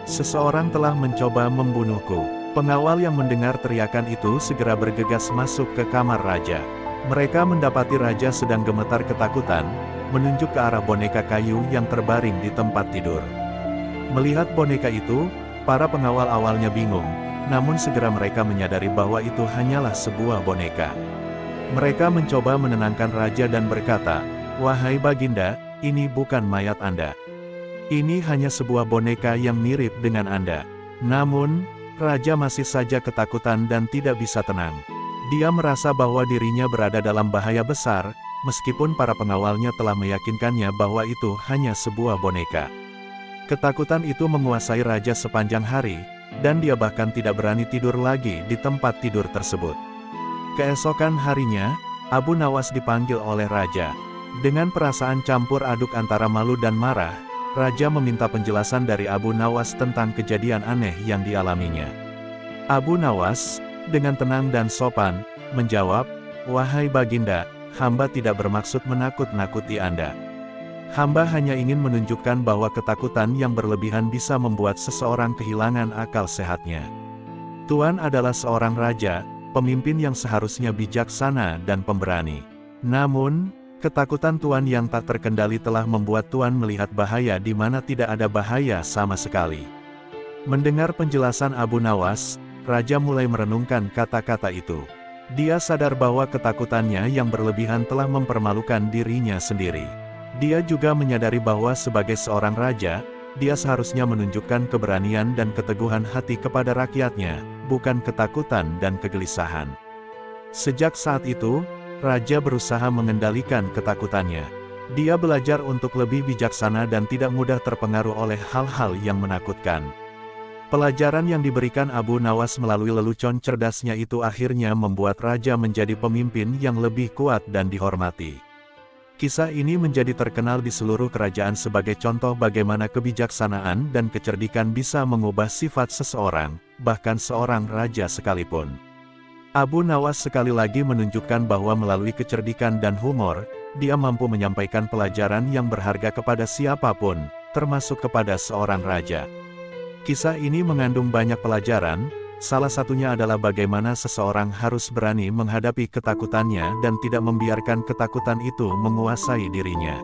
Speaker 1: Seseorang telah mencoba membunuhku." Pengawal yang mendengar teriakan itu segera bergegas masuk ke kamar raja. Mereka mendapati raja sedang gemetar ketakutan, menunjuk ke arah boneka kayu yang terbaring di tempat tidur. Melihat boneka itu, para pengawal awalnya bingung, namun segera mereka menyadari bahwa itu hanyalah sebuah boneka. Mereka mencoba menenangkan raja dan berkata, "Wahai Baginda, ini bukan mayat Anda. Ini hanya sebuah boneka yang mirip dengan Anda." Namun, raja masih saja ketakutan dan tidak bisa tenang. Dia merasa bahwa dirinya berada dalam bahaya besar, meskipun para pengawalnya telah meyakinkannya bahwa itu hanya sebuah boneka. Ketakutan itu menguasai raja sepanjang hari, dan dia bahkan tidak berani tidur lagi di tempat tidur tersebut. Keesokan harinya, Abu Nawas dipanggil oleh raja. Dengan perasaan campur aduk antara malu dan marah, raja meminta penjelasan dari Abu Nawas tentang kejadian aneh yang dialaminya. Abu Nawas, dengan tenang dan sopan, menjawab, "Wahai Baginda, hamba tidak bermaksud menakut-nakuti Anda. Hamba hanya ingin menunjukkan bahwa ketakutan yang berlebihan bisa membuat seseorang kehilangan akal sehatnya. Tuan adalah seorang raja, pemimpin yang seharusnya bijaksana dan pemberani. Namun, ketakutan Tuan yang tak terkendali telah membuat Tuan melihat bahaya di mana tidak ada bahaya sama sekali." Mendengar penjelasan Abu Nawas, raja mulai merenungkan kata-kata itu. Dia sadar bahwa ketakutannya yang berlebihan telah mempermalukan dirinya sendiri. Dia juga menyadari bahwa sebagai seorang raja, dia seharusnya menunjukkan keberanian dan keteguhan hati kepada rakyatnya, bukan ketakutan dan kegelisahan. Sejak saat itu, raja berusaha mengendalikan ketakutannya. Dia belajar untuk lebih bijaksana dan tidak mudah terpengaruh oleh hal-hal yang menakutkan. Pelajaran yang diberikan Abu Nawas melalui lelucon cerdasnya itu akhirnya membuat raja menjadi pemimpin yang lebih kuat dan dihormati. Kisah ini menjadi terkenal di seluruh kerajaan sebagai contoh bagaimana kebijaksanaan dan kecerdikan bisa mengubah sifat seseorang, bahkan seorang raja sekalipun. Abu Nawas sekali lagi menunjukkan bahwa melalui kecerdikan dan humor, dia mampu menyampaikan pelajaran yang berharga kepada siapapun, termasuk kepada seorang raja. Kisah ini mengandung banyak pelajaran. Salah satunya adalah bagaimana seseorang harus berani menghadapi ketakutannya dan tidak membiarkan ketakutan itu menguasai dirinya.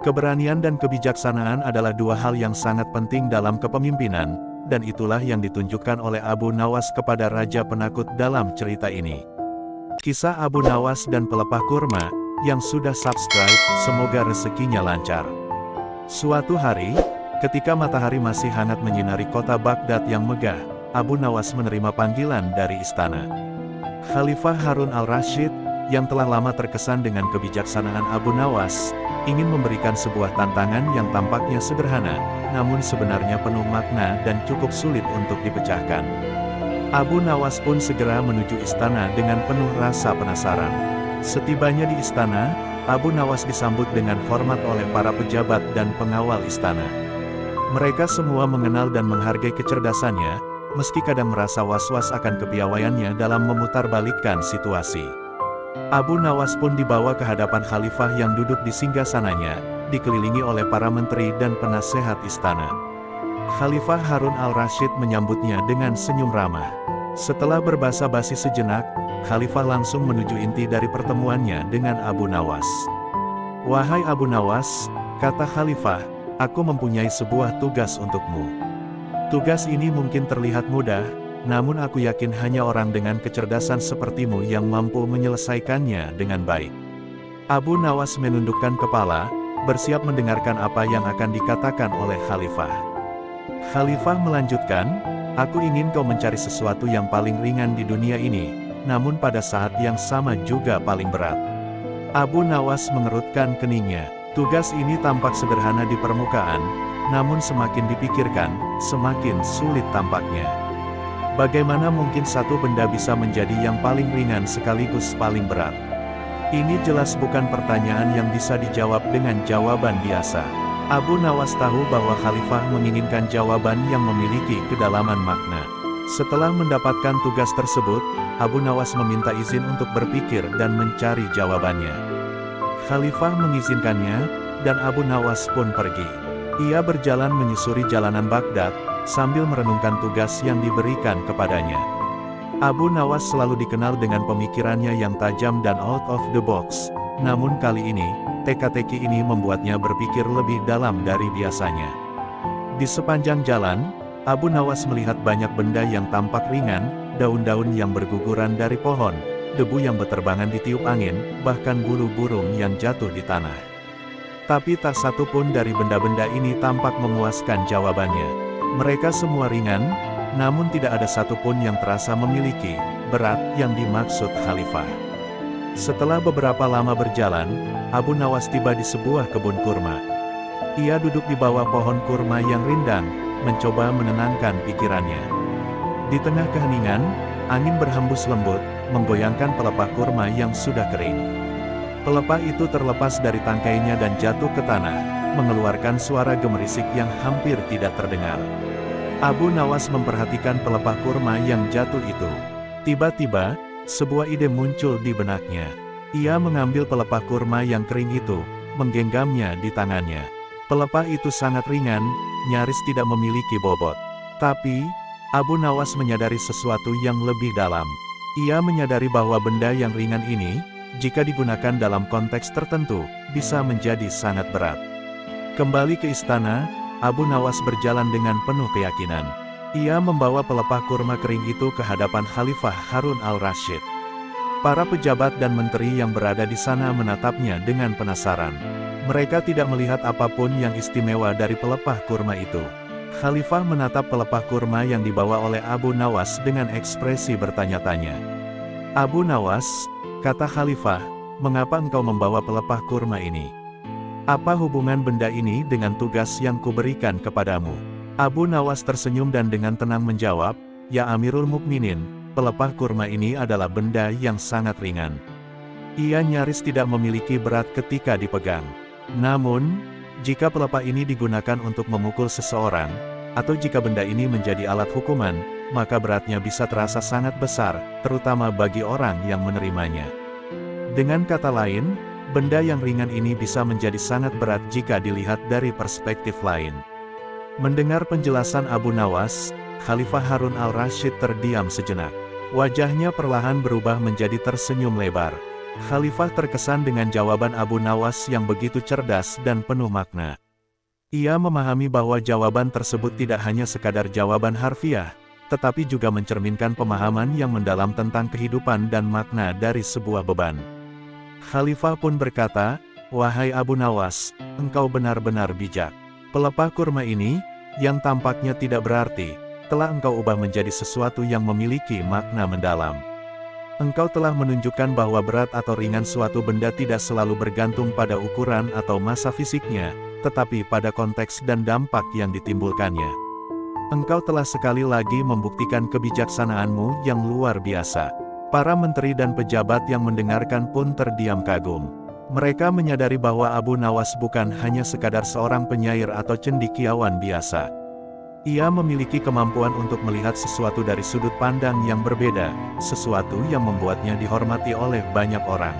Speaker 1: Keberanian dan kebijaksanaan adalah dua hal yang sangat penting dalam kepemimpinan, dan itulah yang ditunjukkan oleh Abu Nawas kepada raja penakut dalam cerita ini. Kisah Abu Nawas dan pelepah kurma, yang sudah subscribe, semoga rezekinya lancar. Suatu hari, ketika matahari masih hangat menyinari kota Baghdad yang megah, Abu Nawas menerima panggilan dari istana. Khalifah Harun al-Rasyid, yang telah lama terkesan dengan kebijaksanaan Abu Nawas, ingin memberikan sebuah tantangan yang tampaknya sederhana, namun sebenarnya penuh makna dan cukup sulit untuk dipecahkan. Abu Nawas pun segera menuju istana dengan penuh rasa penasaran. Setibanya di istana, Abu Nawas disambut dengan hormat oleh para pejabat dan pengawal istana. Mereka semua mengenal dan menghargai kecerdasannya, meski kadang merasa was-was akan kepiawaiannya dalam memutarbalikkan situasi. Abu Nawas pun dibawa ke hadapan khalifah yang duduk di singgasananya, dikelilingi oleh para menteri dan penasehat istana. Khalifah Harun al-Rasyid menyambutnya dengan senyum ramah. Setelah berbasa-basi sejenak, Khalifah langsung menuju inti dari pertemuannya dengan Abu Nawas. "Wahai Abu Nawas," kata Khalifah, "aku mempunyai sebuah tugas untukmu. Tugas ini mungkin terlihat mudah, namun aku yakin hanya orang dengan kecerdasan sepertimu yang mampu menyelesaikannya dengan baik." Abu Nawas menundukkan kepala, bersiap mendengarkan apa yang akan dikatakan oleh Khalifah. Khalifah melanjutkan, "Aku ingin kau mencari sesuatu yang paling ringan di dunia ini, namun pada saat yang sama juga paling berat." Abu Nawas mengerutkan keningnya. Tugas ini tampak sederhana di permukaan, namun semakin dipikirkan, semakin sulit tampaknya. Bagaimana mungkin satu benda bisa menjadi yang paling ringan sekaligus paling berat? Ini jelas bukan pertanyaan yang bisa dijawab dengan jawaban biasa. Abu Nawas tahu bahwa Khalifah menginginkan jawaban yang memiliki kedalaman makna. Setelah mendapatkan tugas tersebut, Abu Nawas meminta izin untuk berpikir dan mencari jawabannya. Khalifah mengizinkannya, dan Abu Nawas pun pergi. Ia berjalan menyusuri jalanan Baghdad, sambil merenungkan tugas yang diberikan kepadanya. Abu Nawas selalu dikenal dengan pemikirannya yang tajam dan out of the box, namun kali ini, teka-teki ini membuatnya berpikir lebih dalam dari biasanya. Di sepanjang jalan, Abu Nawas melihat banyak benda yang tampak ringan, daun-daun yang berguguran dari pohon, debu yang beterbangan ditiup angin, bahkan bulu burung yang jatuh di tanah. Tapi tak satu pun dari benda-benda ini tampak memuaskan jawabannya. Mereka semua ringan, namun tidak ada satupun yang terasa memiliki berat yang dimaksud Khalifah. Setelah beberapa lama berjalan, Abu Nawas tiba di sebuah kebun kurma. Ia duduk di bawah pohon kurma yang rindang, mencoba menenangkan pikirannya. Di tengah keheningan, angin berhembus lembut, menggoyangkan pelepah kurma yang sudah kering. Pelepah itu terlepas dari tangkainya dan jatuh ke tanah, mengeluarkan suara gemerisik yang hampir tidak terdengar. Abu Nawas memperhatikan pelepah kurma yang jatuh itu. Tiba-tiba, sebuah ide muncul di benaknya. Ia mengambil pelepah kurma yang kering itu, menggenggamnya di tangannya. Pelepah itu sangat ringan, nyaris tidak memiliki bobot. Tapi, Abu Nawas menyadari sesuatu yang lebih dalam. Ia menyadari bahwa benda yang ringan ini, jika digunakan dalam konteks tertentu, bisa menjadi sangat berat. Kembali ke istana, Abu Nawas berjalan dengan penuh keyakinan. Ia membawa pelepah kurma kering itu ke hadapan Khalifah Harun al-Rasyid. Para pejabat dan menteri yang berada di sana menatapnya dengan penasaran. Mereka tidak melihat apapun yang istimewa dari pelepah kurma itu. Khalifah menatap pelepah kurma yang dibawa oleh Abu Nawas dengan ekspresi bertanya-tanya. "Abu Nawas," kata Khalifah, "mengapa engkau membawa pelepah kurma ini? Apa hubungan benda ini dengan tugas yang kuberikan kepadamu?" Abu Nawas tersenyum dan dengan tenang menjawab, "Ya Amirul Mukminin, pelepah kurma ini adalah benda yang sangat ringan. Ia nyaris tidak memiliki berat ketika dipegang. Namun, jika pelepah ini digunakan untuk memukul seseorang, atau jika benda ini menjadi alat hukuman, maka beratnya bisa terasa sangat besar, terutama bagi orang yang menerimanya. Dengan kata lain, benda yang ringan ini bisa menjadi sangat berat jika dilihat dari perspektif lain." Mendengar penjelasan Abu Nawas, Khalifah Harun al-Rasyid terdiam sejenak. Wajahnya perlahan berubah menjadi tersenyum lebar. Khalifah terkesan dengan jawaban Abu Nawas yang begitu cerdas dan penuh makna. Ia memahami bahwa jawaban tersebut tidak hanya sekadar jawaban harfiah, tetapi juga mencerminkan pemahaman yang mendalam tentang kehidupan dan makna dari sebuah beban. Khalifah pun berkata, "Wahai Abu Nawas, engkau benar-benar bijak. Pelepah kurma ini, yang tampaknya tidak berarti, telah engkau ubah menjadi sesuatu yang memiliki makna mendalam. Engkau telah menunjukkan bahwa berat atau ringan suatu benda tidak selalu bergantung pada ukuran atau massa fisiknya, tetapi pada konteks dan dampak yang ditimbulkannya. Engkau telah sekali lagi membuktikan kebijaksanaanmu yang luar biasa." Para menteri dan pejabat yang mendengarkan pun terdiam kagum. Mereka menyadari bahwa Abu Nawas bukan hanya sekadar seorang penyair atau cendekiawan biasa. Ia memiliki kemampuan untuk melihat sesuatu dari sudut pandang yang berbeda, sesuatu yang membuatnya dihormati oleh banyak orang.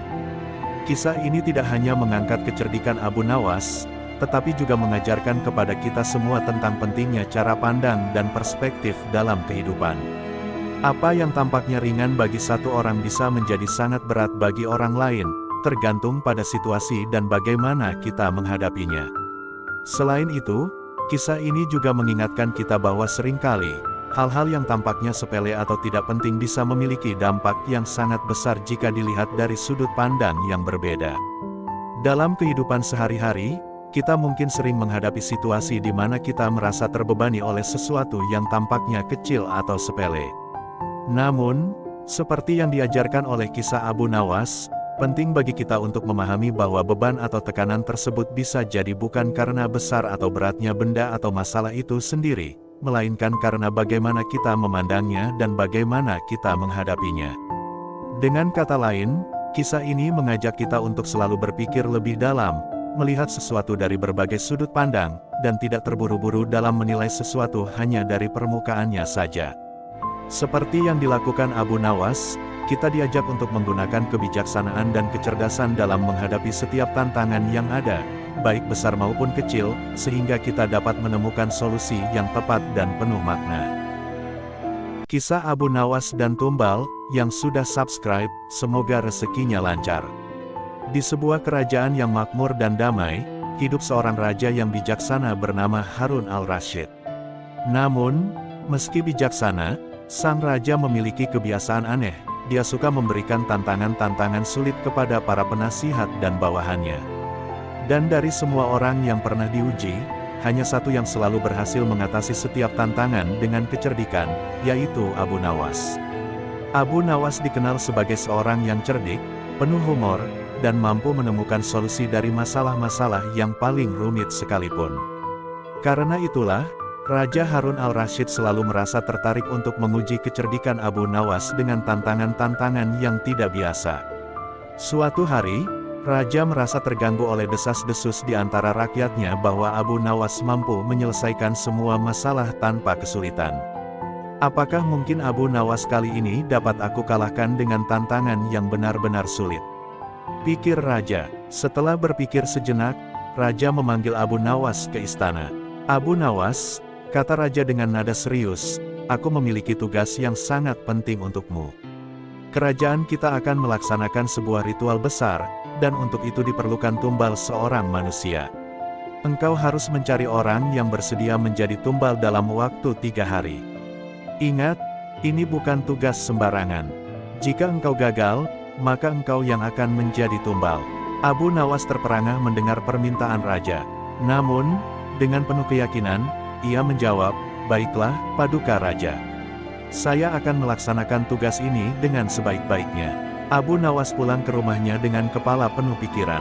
Speaker 1: Kisah ini tidak hanya mengangkat kecerdikan Abu Nawas, tetapi juga mengajarkan kepada kita semua tentang pentingnya cara pandang dan perspektif dalam kehidupan. Apa yang tampaknya ringan bagi satu orang bisa menjadi sangat berat bagi orang lain, tergantung pada situasi dan bagaimana kita menghadapinya. Selain itu, kisah ini juga mengingatkan kita bahwa seringkali, hal-hal yang tampaknya sepele atau tidak penting bisa memiliki dampak yang sangat besar jika dilihat dari sudut pandang yang berbeda. Dalam kehidupan sehari-hari, kita mungkin sering menghadapi situasi di mana kita merasa terbebani oleh sesuatu yang tampaknya kecil atau sepele. Namun, seperti yang diajarkan oleh kisah Abu Nawas, penting bagi kita untuk memahami bahwa beban atau tekanan tersebut bisa jadi bukan karena besar atau beratnya benda atau masalah itu sendiri, melainkan karena bagaimana kita memandangnya dan bagaimana kita menghadapinya. Dengan kata lain, kisah ini mengajak kita untuk selalu berpikir lebih dalam, melihat sesuatu dari berbagai sudut pandang, dan tidak terburu-buru dalam menilai sesuatu hanya dari permukaannya saja. Seperti yang dilakukan Abu Nawas, kita diajak untuk menggunakan kebijaksanaan dan kecerdasan dalam menghadapi setiap tantangan yang ada, baik besar maupun kecil, sehingga kita dapat menemukan solusi yang tepat dan penuh makna. Kisah Abu Nawas dan Tumbal, yang sudah subscribe, semoga rezekinya lancar. Di sebuah kerajaan yang makmur dan damai, hidup seorang raja yang bijaksana bernama Harun al-Rasyid. Namun, meski bijaksana, sang raja memiliki kebiasaan aneh. Dia suka memberikan tantangan-tantangan sulit kepada para penasihat dan bawahannya. Dan dari semua orang yang pernah diuji, hanya satu yang selalu berhasil mengatasi setiap tantangan dengan kecerdikan, yaitu Abu Nawas. Abu Nawas dikenal sebagai seorang yang cerdik, penuh humor, dan mampu menemukan solusi dari masalah-masalah yang paling rumit sekalipun. Karena itulah, Raja Harun al-Rasyid selalu merasa tertarik untuk menguji kecerdikan Abu Nawas dengan tantangan-tantangan yang tidak biasa. Suatu hari, Raja merasa terganggu oleh desas-desus di antara rakyatnya bahwa Abu Nawas mampu menyelesaikan semua masalah tanpa kesulitan. Apakah mungkin Abu Nawas kali ini dapat aku kalahkan dengan tantangan yang benar-benar sulit? Pikir Raja. Setelah berpikir sejenak, Raja memanggil Abu Nawas ke istana. Abu Nawas, kata Raja dengan nada serius, aku memiliki tugas yang sangat penting untukmu. Kerajaan kita akan melaksanakan sebuah ritual besar, dan untuk itu diperlukan tumbal seorang manusia. Engkau harus mencari orang yang bersedia menjadi tumbal dalam waktu 3 hari. Ingat, ini bukan tugas sembarangan. Jika engkau gagal, maka engkau yang akan menjadi tumbal. Abu Nawas terperangah mendengar permintaan Raja. Namun, dengan penuh keyakinan, ia menjawab, baiklah, Paduka Raja. Saya akan melaksanakan tugas ini dengan sebaik-baiknya. Abu Nawas pulang ke rumahnya dengan kepala penuh pikiran.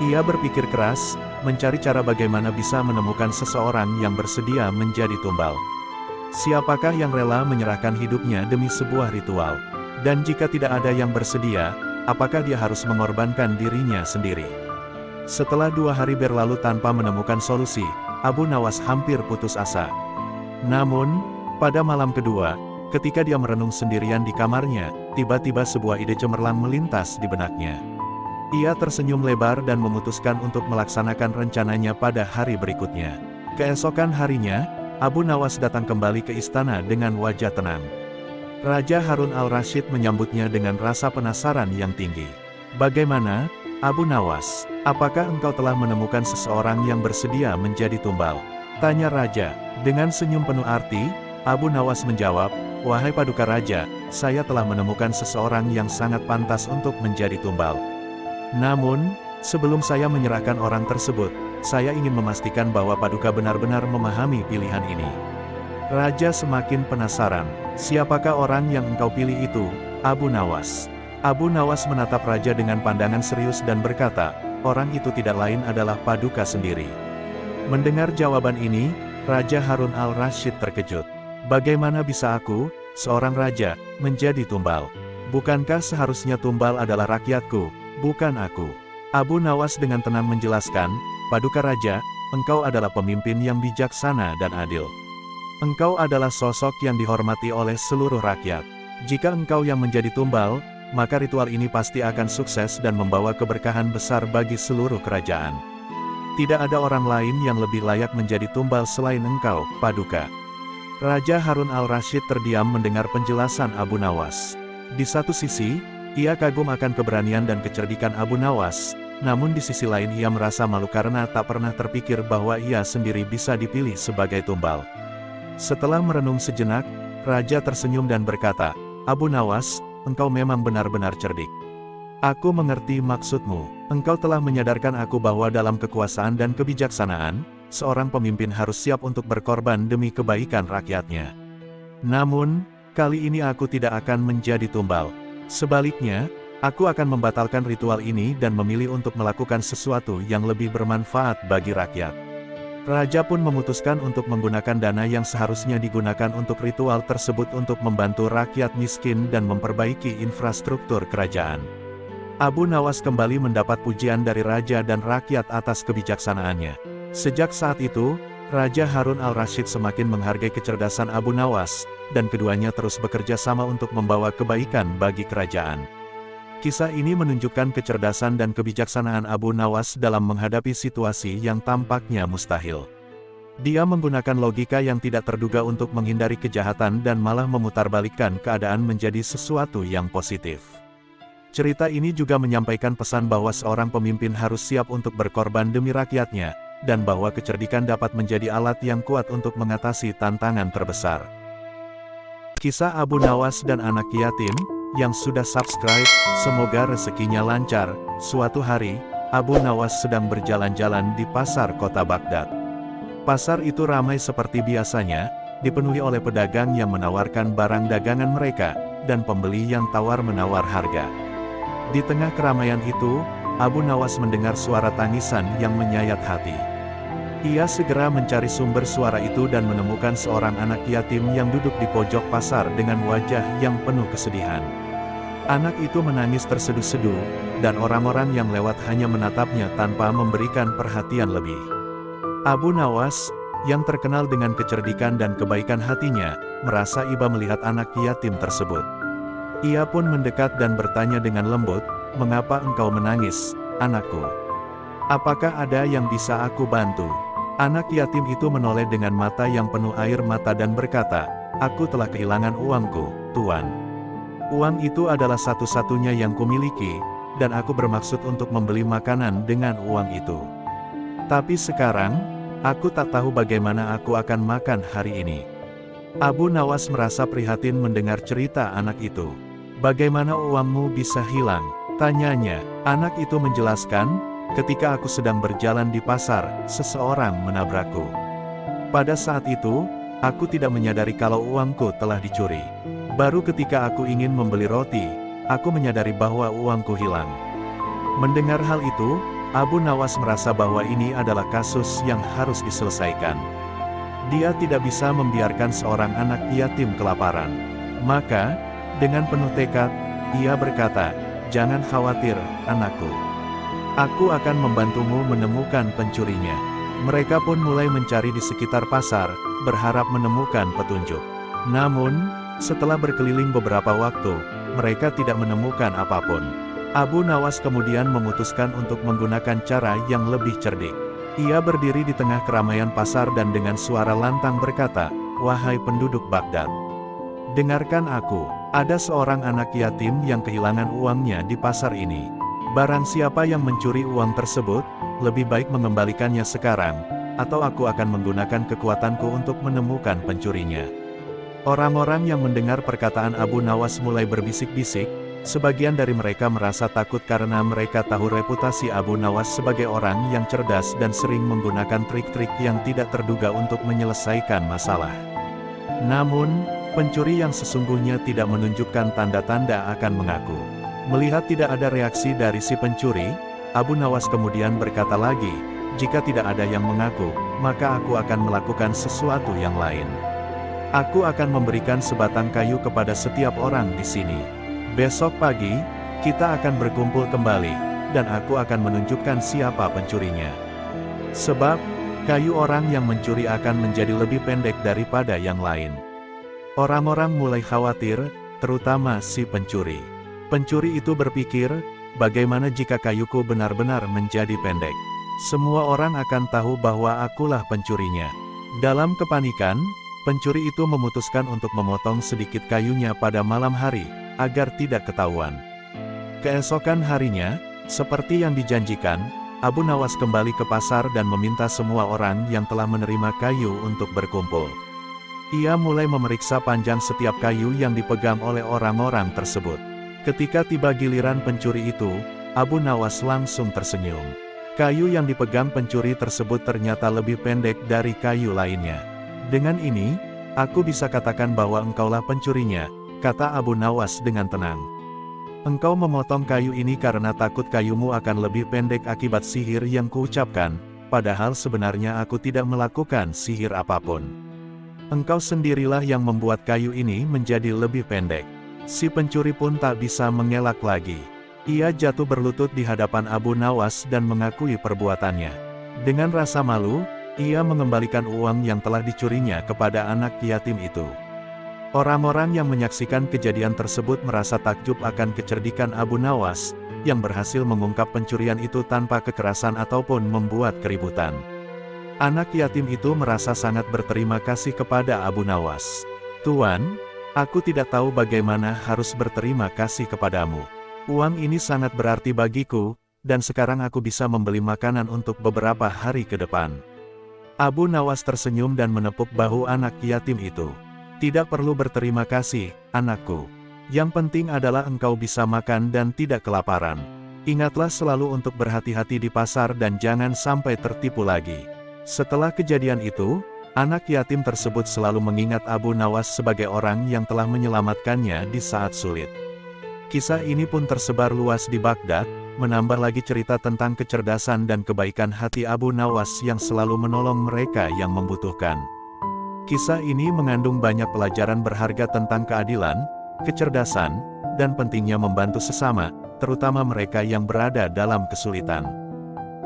Speaker 1: Ia berpikir keras, mencari cara bagaimana bisa menemukan seseorang yang bersedia menjadi tumbal. Siapakah yang rela menyerahkan hidupnya demi sebuah ritual? Dan jika tidak ada yang bersedia, apakah dia harus mengorbankan dirinya sendiri? Setelah 2 hari berlalu tanpa menemukan solusi, Abu Nawas hampir putus asa. Namun, pada malam kedua, ketika dia merenung sendirian di kamarnya, tiba-tiba sebuah ide cemerlang melintas di benaknya. Ia tersenyum lebar dan memutuskan untuk melaksanakan rencananya pada hari berikutnya. Keesokan harinya, Abu Nawas datang kembali ke istana dengan wajah tenang. Raja Harun al-Rasyid menyambutnya dengan rasa penasaran yang tinggi. Bagaimana, Abu Nawas? Apakah engkau telah menemukan seseorang yang bersedia menjadi tumbal? Tanya Raja. Dengan senyum penuh arti, Abu Nawas menjawab, wahai Paduka Raja, saya telah menemukan seseorang yang sangat pantas untuk menjadi tumbal. Namun, sebelum saya menyerahkan orang tersebut, saya ingin memastikan bahwa Paduka benar-benar memahami pilihan ini. Raja semakin penasaran. Siapakah orang yang engkau pilih itu, Abu Nawas? Abu Nawas menatap Raja dengan pandangan serius dan berkata, orang itu tidak lain adalah Paduka sendiri. Mendengar jawaban ini, Raja Harun al-Rasyid terkejut. Bagaimana bisa aku, seorang raja, menjadi tumbal? Bukankah seharusnya tumbal adalah rakyatku, bukan aku? Abu Nawas dengan tenang menjelaskan, Paduka Raja, engkau adalah pemimpin yang bijaksana dan adil. Engkau adalah sosok yang dihormati oleh seluruh rakyat. Jika engkau yang menjadi tumbal, maka ritual ini pasti akan sukses dan membawa keberkahan besar bagi seluruh kerajaan. Tidak ada orang lain yang lebih layak menjadi tumbal selain engkau, Paduka. Raja Harun al-Rasyid terdiam mendengar penjelasan Abu Nawas. Di satu sisi, ia kagum akan keberanian dan kecerdikan Abu Nawas, namun di sisi lain ia merasa malu karena tak pernah terpikir bahwa ia sendiri bisa dipilih sebagai tumbal. Setelah merenung sejenak, Raja tersenyum dan berkata, "Abu Nawas, engkau memang benar-benar cerdik. Aku mengerti maksudmu. Engkau telah menyadarkan aku bahwa dalam kekuasaan dan kebijaksanaan, seorang pemimpin harus siap untuk berkorban demi kebaikan rakyatnya. Namun, kali ini aku tidak akan menjadi tumbal. Sebaliknya, aku akan membatalkan ritual ini dan memilih untuk melakukan sesuatu yang lebih bermanfaat bagi rakyat." Raja pun memutuskan untuk menggunakan dana yang seharusnya digunakan untuk ritual tersebut untuk membantu rakyat miskin dan memperbaiki infrastruktur kerajaan. Abu Nawas kembali mendapat pujian dari raja dan rakyat atas kebijaksanaannya. Sejak saat itu, Raja Harun al-Rasyid semakin menghargai kecerdasan Abu Nawas, dan keduanya terus bekerja sama untuk membawa kebaikan bagi kerajaan. Kisah ini menunjukkan kecerdasan dan kebijaksanaan Abu Nawas dalam menghadapi situasi yang tampaknya mustahil. Dia menggunakan logika yang tidak terduga untuk menghindari kejahatan dan malah memutarbalikkan keadaan menjadi sesuatu yang positif. Cerita ini juga menyampaikan pesan bahwa seorang pemimpin harus siap untuk berkorban demi rakyatnya, dan bahwa kecerdikan dapat menjadi alat yang kuat untuk mengatasi tantangan terbesar. Kisah Abu Nawas dan anak yatim. Yang sudah subscribe, semoga rezekinya lancar. Suatu hari, Abu Nawas sedang berjalan-jalan di pasar kota Baghdad. Pasar itu ramai seperti biasanya, dipenuhi oleh pedagang yang menawarkan barang dagangan mereka, dan pembeli yang tawar-menawar harga. Di tengah keramaian itu, Abu Nawas mendengar suara tangisan yang menyayat hati. Ia segera mencari sumber suara itu dan menemukan seorang anak yatim yang duduk di pojok pasar dengan wajah yang penuh kesedihan. Anak itu menangis terseduh-seduh, dan orang-orang yang lewat hanya menatapnya tanpa memberikan perhatian lebih. Abu Nawas, yang terkenal dengan kecerdikan dan kebaikan hatinya, merasa iba melihat anak yatim tersebut. Ia pun mendekat dan bertanya dengan lembut, "Mengapa engkau menangis, anakku? Apakah ada yang bisa aku bantu?" Anak yatim itu menoleh dengan mata yang penuh air mata dan berkata, "Aku telah kehilangan uangku, Tuan. Uang itu adalah satu-satunya yang kumiliki, dan aku bermaksud untuk membeli makanan dengan uang itu. Tapi sekarang, aku tak tahu bagaimana aku akan makan hari ini." Abu Nawas merasa prihatin mendengar cerita anak itu. "Bagaimana uangmu bisa hilang?" tanyanya. Anak itu menjelaskan, "Ketika aku sedang berjalan di pasar, seseorang menabrakku. Pada saat itu, aku tidak menyadari kalau uangku telah dicuri. Baru ketika aku ingin membeli roti, aku menyadari bahwa uangku hilang." Mendengar hal itu, Abu Nawas merasa bahwa ini adalah kasus yang harus diselesaikan. Dia tidak bisa membiarkan seorang anak yatim kelaparan. Maka, dengan penuh tekad, ia berkata, "Jangan khawatir, anakku. Aku akan membantumu menemukan pencurinya." Mereka pun mulai mencari di sekitar pasar, berharap menemukan petunjuk. Namun, setelah berkeliling beberapa waktu, mereka tidak menemukan apapun. Abu Nawas kemudian memutuskan untuk menggunakan cara yang lebih cerdik. Ia berdiri di tengah keramaian pasar dan dengan suara lantang berkata, "Wahai penduduk Baghdad, dengarkan aku. Ada seorang anak yatim yang kehilangan uangnya di pasar ini. Barang siapa yang mencuri uang tersebut, lebih baik mengembalikannya sekarang, atau aku akan menggunakan kekuatanku untuk menemukan pencurinya." Orang-orang yang mendengar perkataan Abu Nawas mulai berbisik-bisik. Sebagian dari mereka merasa takut karena mereka tahu reputasi Abu Nawas sebagai orang yang cerdas dan sering menggunakan trik-trik yang tidak terduga untuk menyelesaikan masalah. Namun, pencuri yang sesungguhnya tidak menunjukkan tanda-tanda akan mengaku. Melihat tidak ada reaksi dari si pencuri, Abu Nawas kemudian berkata lagi, "Jika tidak ada yang mengaku, maka aku akan melakukan sesuatu yang lain. Aku akan memberikan sebatang kayu kepada setiap orang di sini. Besok pagi, kita akan berkumpul kembali, dan aku akan menunjukkan siapa pencurinya. Sebab, kayu orang yang mencuri akan menjadi lebih pendek daripada yang lain." Orang-orang mulai khawatir, terutama si pencuri. Pencuri itu berpikir, bagaimana jika kayuku benar-benar menjadi pendek? Semua orang akan tahu bahwa akulah pencurinya. Dalam kepanikan, pencuri itu memutuskan untuk memotong sedikit kayunya pada malam hari, agar tidak ketahuan. Keesokan harinya, seperti yang dijanjikan, Abu Nawas kembali ke pasar dan meminta semua orang yang telah menerima kayu untuk berkumpul. Ia mulai memeriksa panjang setiap kayu yang dipegang oleh orang-orang tersebut. Ketika tiba giliran pencuri itu, Abu Nawas langsung tersenyum. Kayu yang dipegang pencuri tersebut ternyata lebih pendek dari kayu lainnya. Dengan ini, aku bisa katakan bahwa engkaulah pencurinya, kata Abu Nawas dengan tenang. Engkau memotong kayu ini karena takut kayumu akan lebih pendek akibat sihir yang kuucapkan, padahal sebenarnya aku tidak melakukan sihir apapun. Engkau sendirilah yang membuat kayu ini menjadi lebih pendek. Si pencuri pun tak bisa mengelak lagi. Ia jatuh berlutut di hadapan Abu Nawas dan mengakui perbuatannya. Dengan rasa malu, ia mengembalikan uang yang telah dicurinya kepada anak yatim itu. Orang-orang yang menyaksikan kejadian tersebut merasa takjub akan kecerdikan Abu Nawas, yang berhasil mengungkap pencurian itu tanpa kekerasan ataupun membuat keributan. Anak yatim itu merasa sangat berterima kasih kepada Abu Nawas. Tuan, aku tidak tahu bagaimana harus berterima kasih kepadamu. Uang ini sangat berarti bagiku, dan sekarang aku bisa membeli makanan untuk beberapa hari ke depan. Abu Nawas tersenyum dan menepuk bahu anak yatim itu. Tidak perlu berterima kasih, anakku. Yang penting adalah engkau bisa makan dan tidak kelaparan. Ingatlah selalu untuk berhati-hati di pasar dan jangan sampai tertipu lagi. Setelah kejadian itu, anak yatim tersebut selalu mengingat Abu Nawas sebagai orang yang telah menyelamatkannya di saat sulit. Kisah ini pun tersebar luas di Baghdad, menambah lagi cerita tentang kecerdasan dan kebaikan hati Abu Nawas yang selalu menolong mereka yang membutuhkan. Kisah ini mengandung banyak pelajaran berharga tentang keadilan, kecerdasan, dan pentingnya membantu sesama, terutama mereka yang berada dalam kesulitan.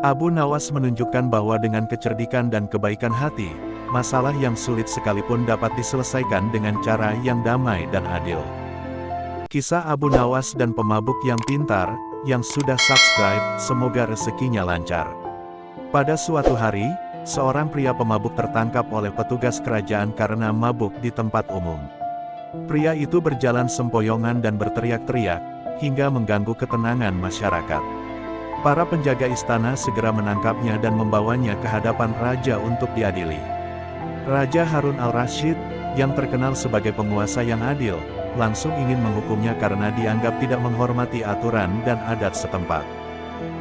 Speaker 1: Abu Nawas menunjukkan bahwa dengan kecerdikan dan kebaikan hati, masalah yang sulit sekalipun dapat diselesaikan dengan cara yang damai dan adil. Kisah Abu Nawas dan pemabuk yang pintar, yang sudah subscribe, semoga rezekinya lancar. Pada suatu hari, seorang pria pemabuk tertangkap oleh petugas kerajaan karena mabuk di tempat umum. Pria itu berjalan sempoyongan dan berteriak-teriak, hingga mengganggu ketenangan masyarakat. Para penjaga istana segera menangkapnya dan membawanya ke hadapan raja untuk diadili. Raja Harun al-Rasyid, yang terkenal sebagai penguasa yang adil, langsung ingin menghukumnya karena dianggap tidak menghormati aturan dan adat setempat.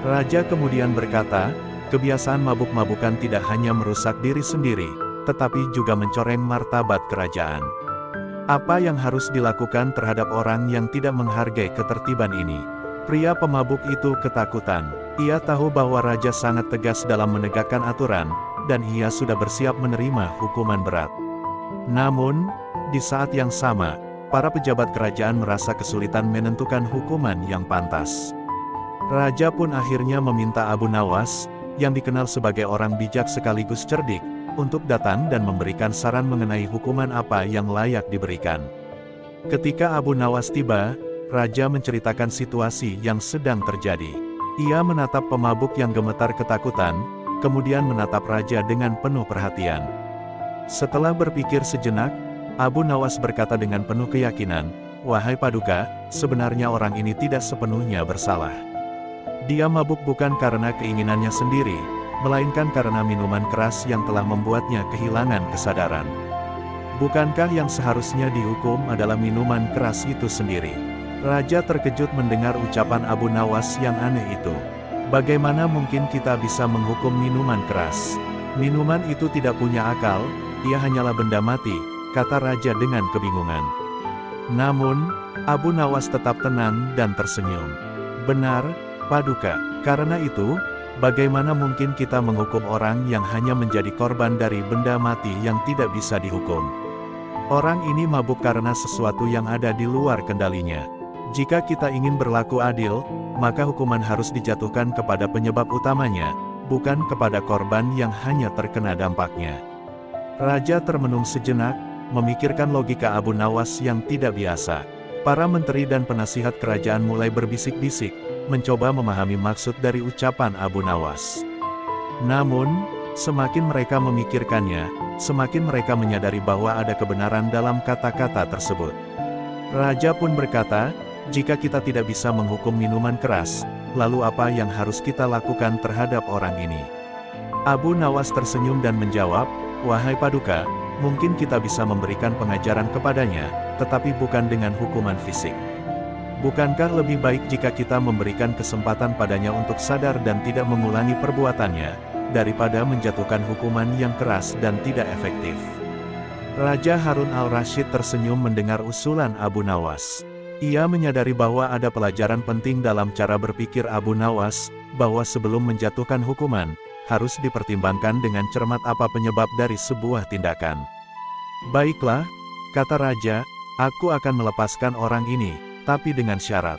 Speaker 1: Raja kemudian berkata, kebiasaan mabuk-mabukan tidak hanya merusak diri sendiri, tetapi juga mencoreng martabat kerajaan. Apa yang harus dilakukan terhadap orang yang tidak menghargai ketertiban ini? Pria pemabuk itu ketakutan. Ia tahu bahwa raja sangat tegas dalam menegakkan aturan, dan ia sudah bersiap menerima hukuman berat. Namun, di saat yang sama, para pejabat kerajaan merasa kesulitan menentukan hukuman yang pantas. Raja pun akhirnya meminta Abu Nawas, yang dikenal sebagai orang bijak sekaligus cerdik, untuk datang dan memberikan saran mengenai hukuman apa yang layak diberikan. Ketika Abu Nawas tiba, raja menceritakan situasi yang sedang terjadi. Ia menatap pemabuk yang gemetar ketakutan, kemudian menatap raja dengan penuh perhatian. Setelah berpikir sejenak, Abu Nawas berkata dengan penuh keyakinan, "Wahai Paduka, sebenarnya orang ini tidak sepenuhnya bersalah. Dia mabuk bukan karena keinginannya sendiri, melainkan karena minuman keras yang telah membuatnya kehilangan kesadaran. Bukankah yang seharusnya dihukum adalah minuman keras itu sendiri?" Raja terkejut mendengar ucapan Abu Nawas yang aneh itu. Bagaimana mungkin kita bisa menghukum minuman keras? Minuman itu tidak punya akal, ia hanyalah benda mati, kata raja dengan kebingungan. Namun, Abu Nawas tetap tenang dan tersenyum. Benar, Paduka, karena itu, bagaimana mungkin kita menghukum orang yang hanya menjadi korban dari benda mati yang tidak bisa dihukum? Orang ini mabuk karena sesuatu yang ada di luar kendalinya. Jika kita ingin berlaku adil, maka hukuman harus dijatuhkan kepada penyebab utamanya, bukan kepada korban yang hanya terkena dampaknya. Raja termenung sejenak, memikirkan logika Abu Nawas yang tidak biasa. Para menteri dan penasihat kerajaan mulai berbisik-bisik, mencoba memahami maksud dari ucapan Abu Nawas. Namun, semakin mereka memikirkannya, semakin mereka menyadari bahwa ada kebenaran dalam kata-kata tersebut. Raja pun berkata, "Jika kita tidak bisa menghukum minuman keras, lalu apa yang harus kita lakukan terhadap orang ini?" Abu Nawas tersenyum dan menjawab, "Wahai Paduka, mungkin kita bisa memberikan pengajaran kepadanya, tetapi bukan dengan hukuman fisik. Bukankah lebih baik jika kita memberikan kesempatan padanya untuk sadar dan tidak mengulangi perbuatannya, daripada menjatuhkan hukuman yang keras dan tidak efektif?" Raja Harun al-Rasyid tersenyum mendengar usulan Abu Nawas. Ia menyadari bahwa ada pelajaran penting dalam cara berpikir Abu Nawas, bahwa sebelum menjatuhkan hukuman, harus dipertimbangkan dengan cermat apa penyebab dari sebuah tindakan. "Baiklah," kata Raja, "aku akan melepaskan orang ini, tapi dengan syarat.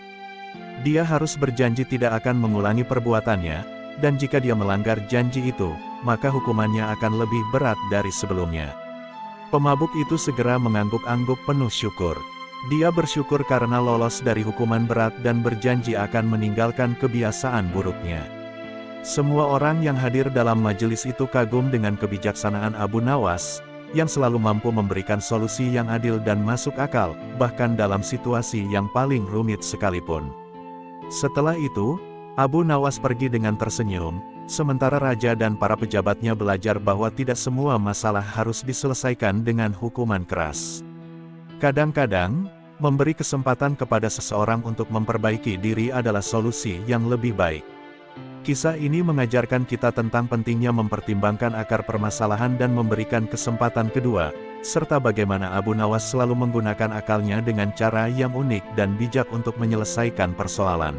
Speaker 1: Dia harus berjanji tidak akan mengulangi perbuatannya, dan jika dia melanggar janji itu, maka hukumannya akan lebih berat dari sebelumnya." Pemabuk itu segera mengangguk-angguk penuh syukur. Dia bersyukur karena lolos dari hukuman berat dan berjanji akan meninggalkan kebiasaan buruknya. Semua orang yang hadir dalam majelis itu kagum dengan kebijaksanaan Abu Nawas, yang selalu mampu memberikan solusi yang adil dan masuk akal, bahkan dalam situasi yang paling rumit sekalipun. Setelah itu, Abu Nawas pergi dengan tersenyum, sementara raja dan para pejabatnya belajar bahwa tidak semua masalah harus diselesaikan dengan hukuman keras. Kadang-kadang, memberi kesempatan kepada seseorang untuk memperbaiki diri adalah solusi yang lebih baik. Kisah ini mengajarkan kita tentang pentingnya mempertimbangkan akar permasalahan dan memberikan kesempatan kedua, serta bagaimana Abu Nawas selalu menggunakan akalnya dengan cara yang unik dan bijak untuk menyelesaikan persoalan.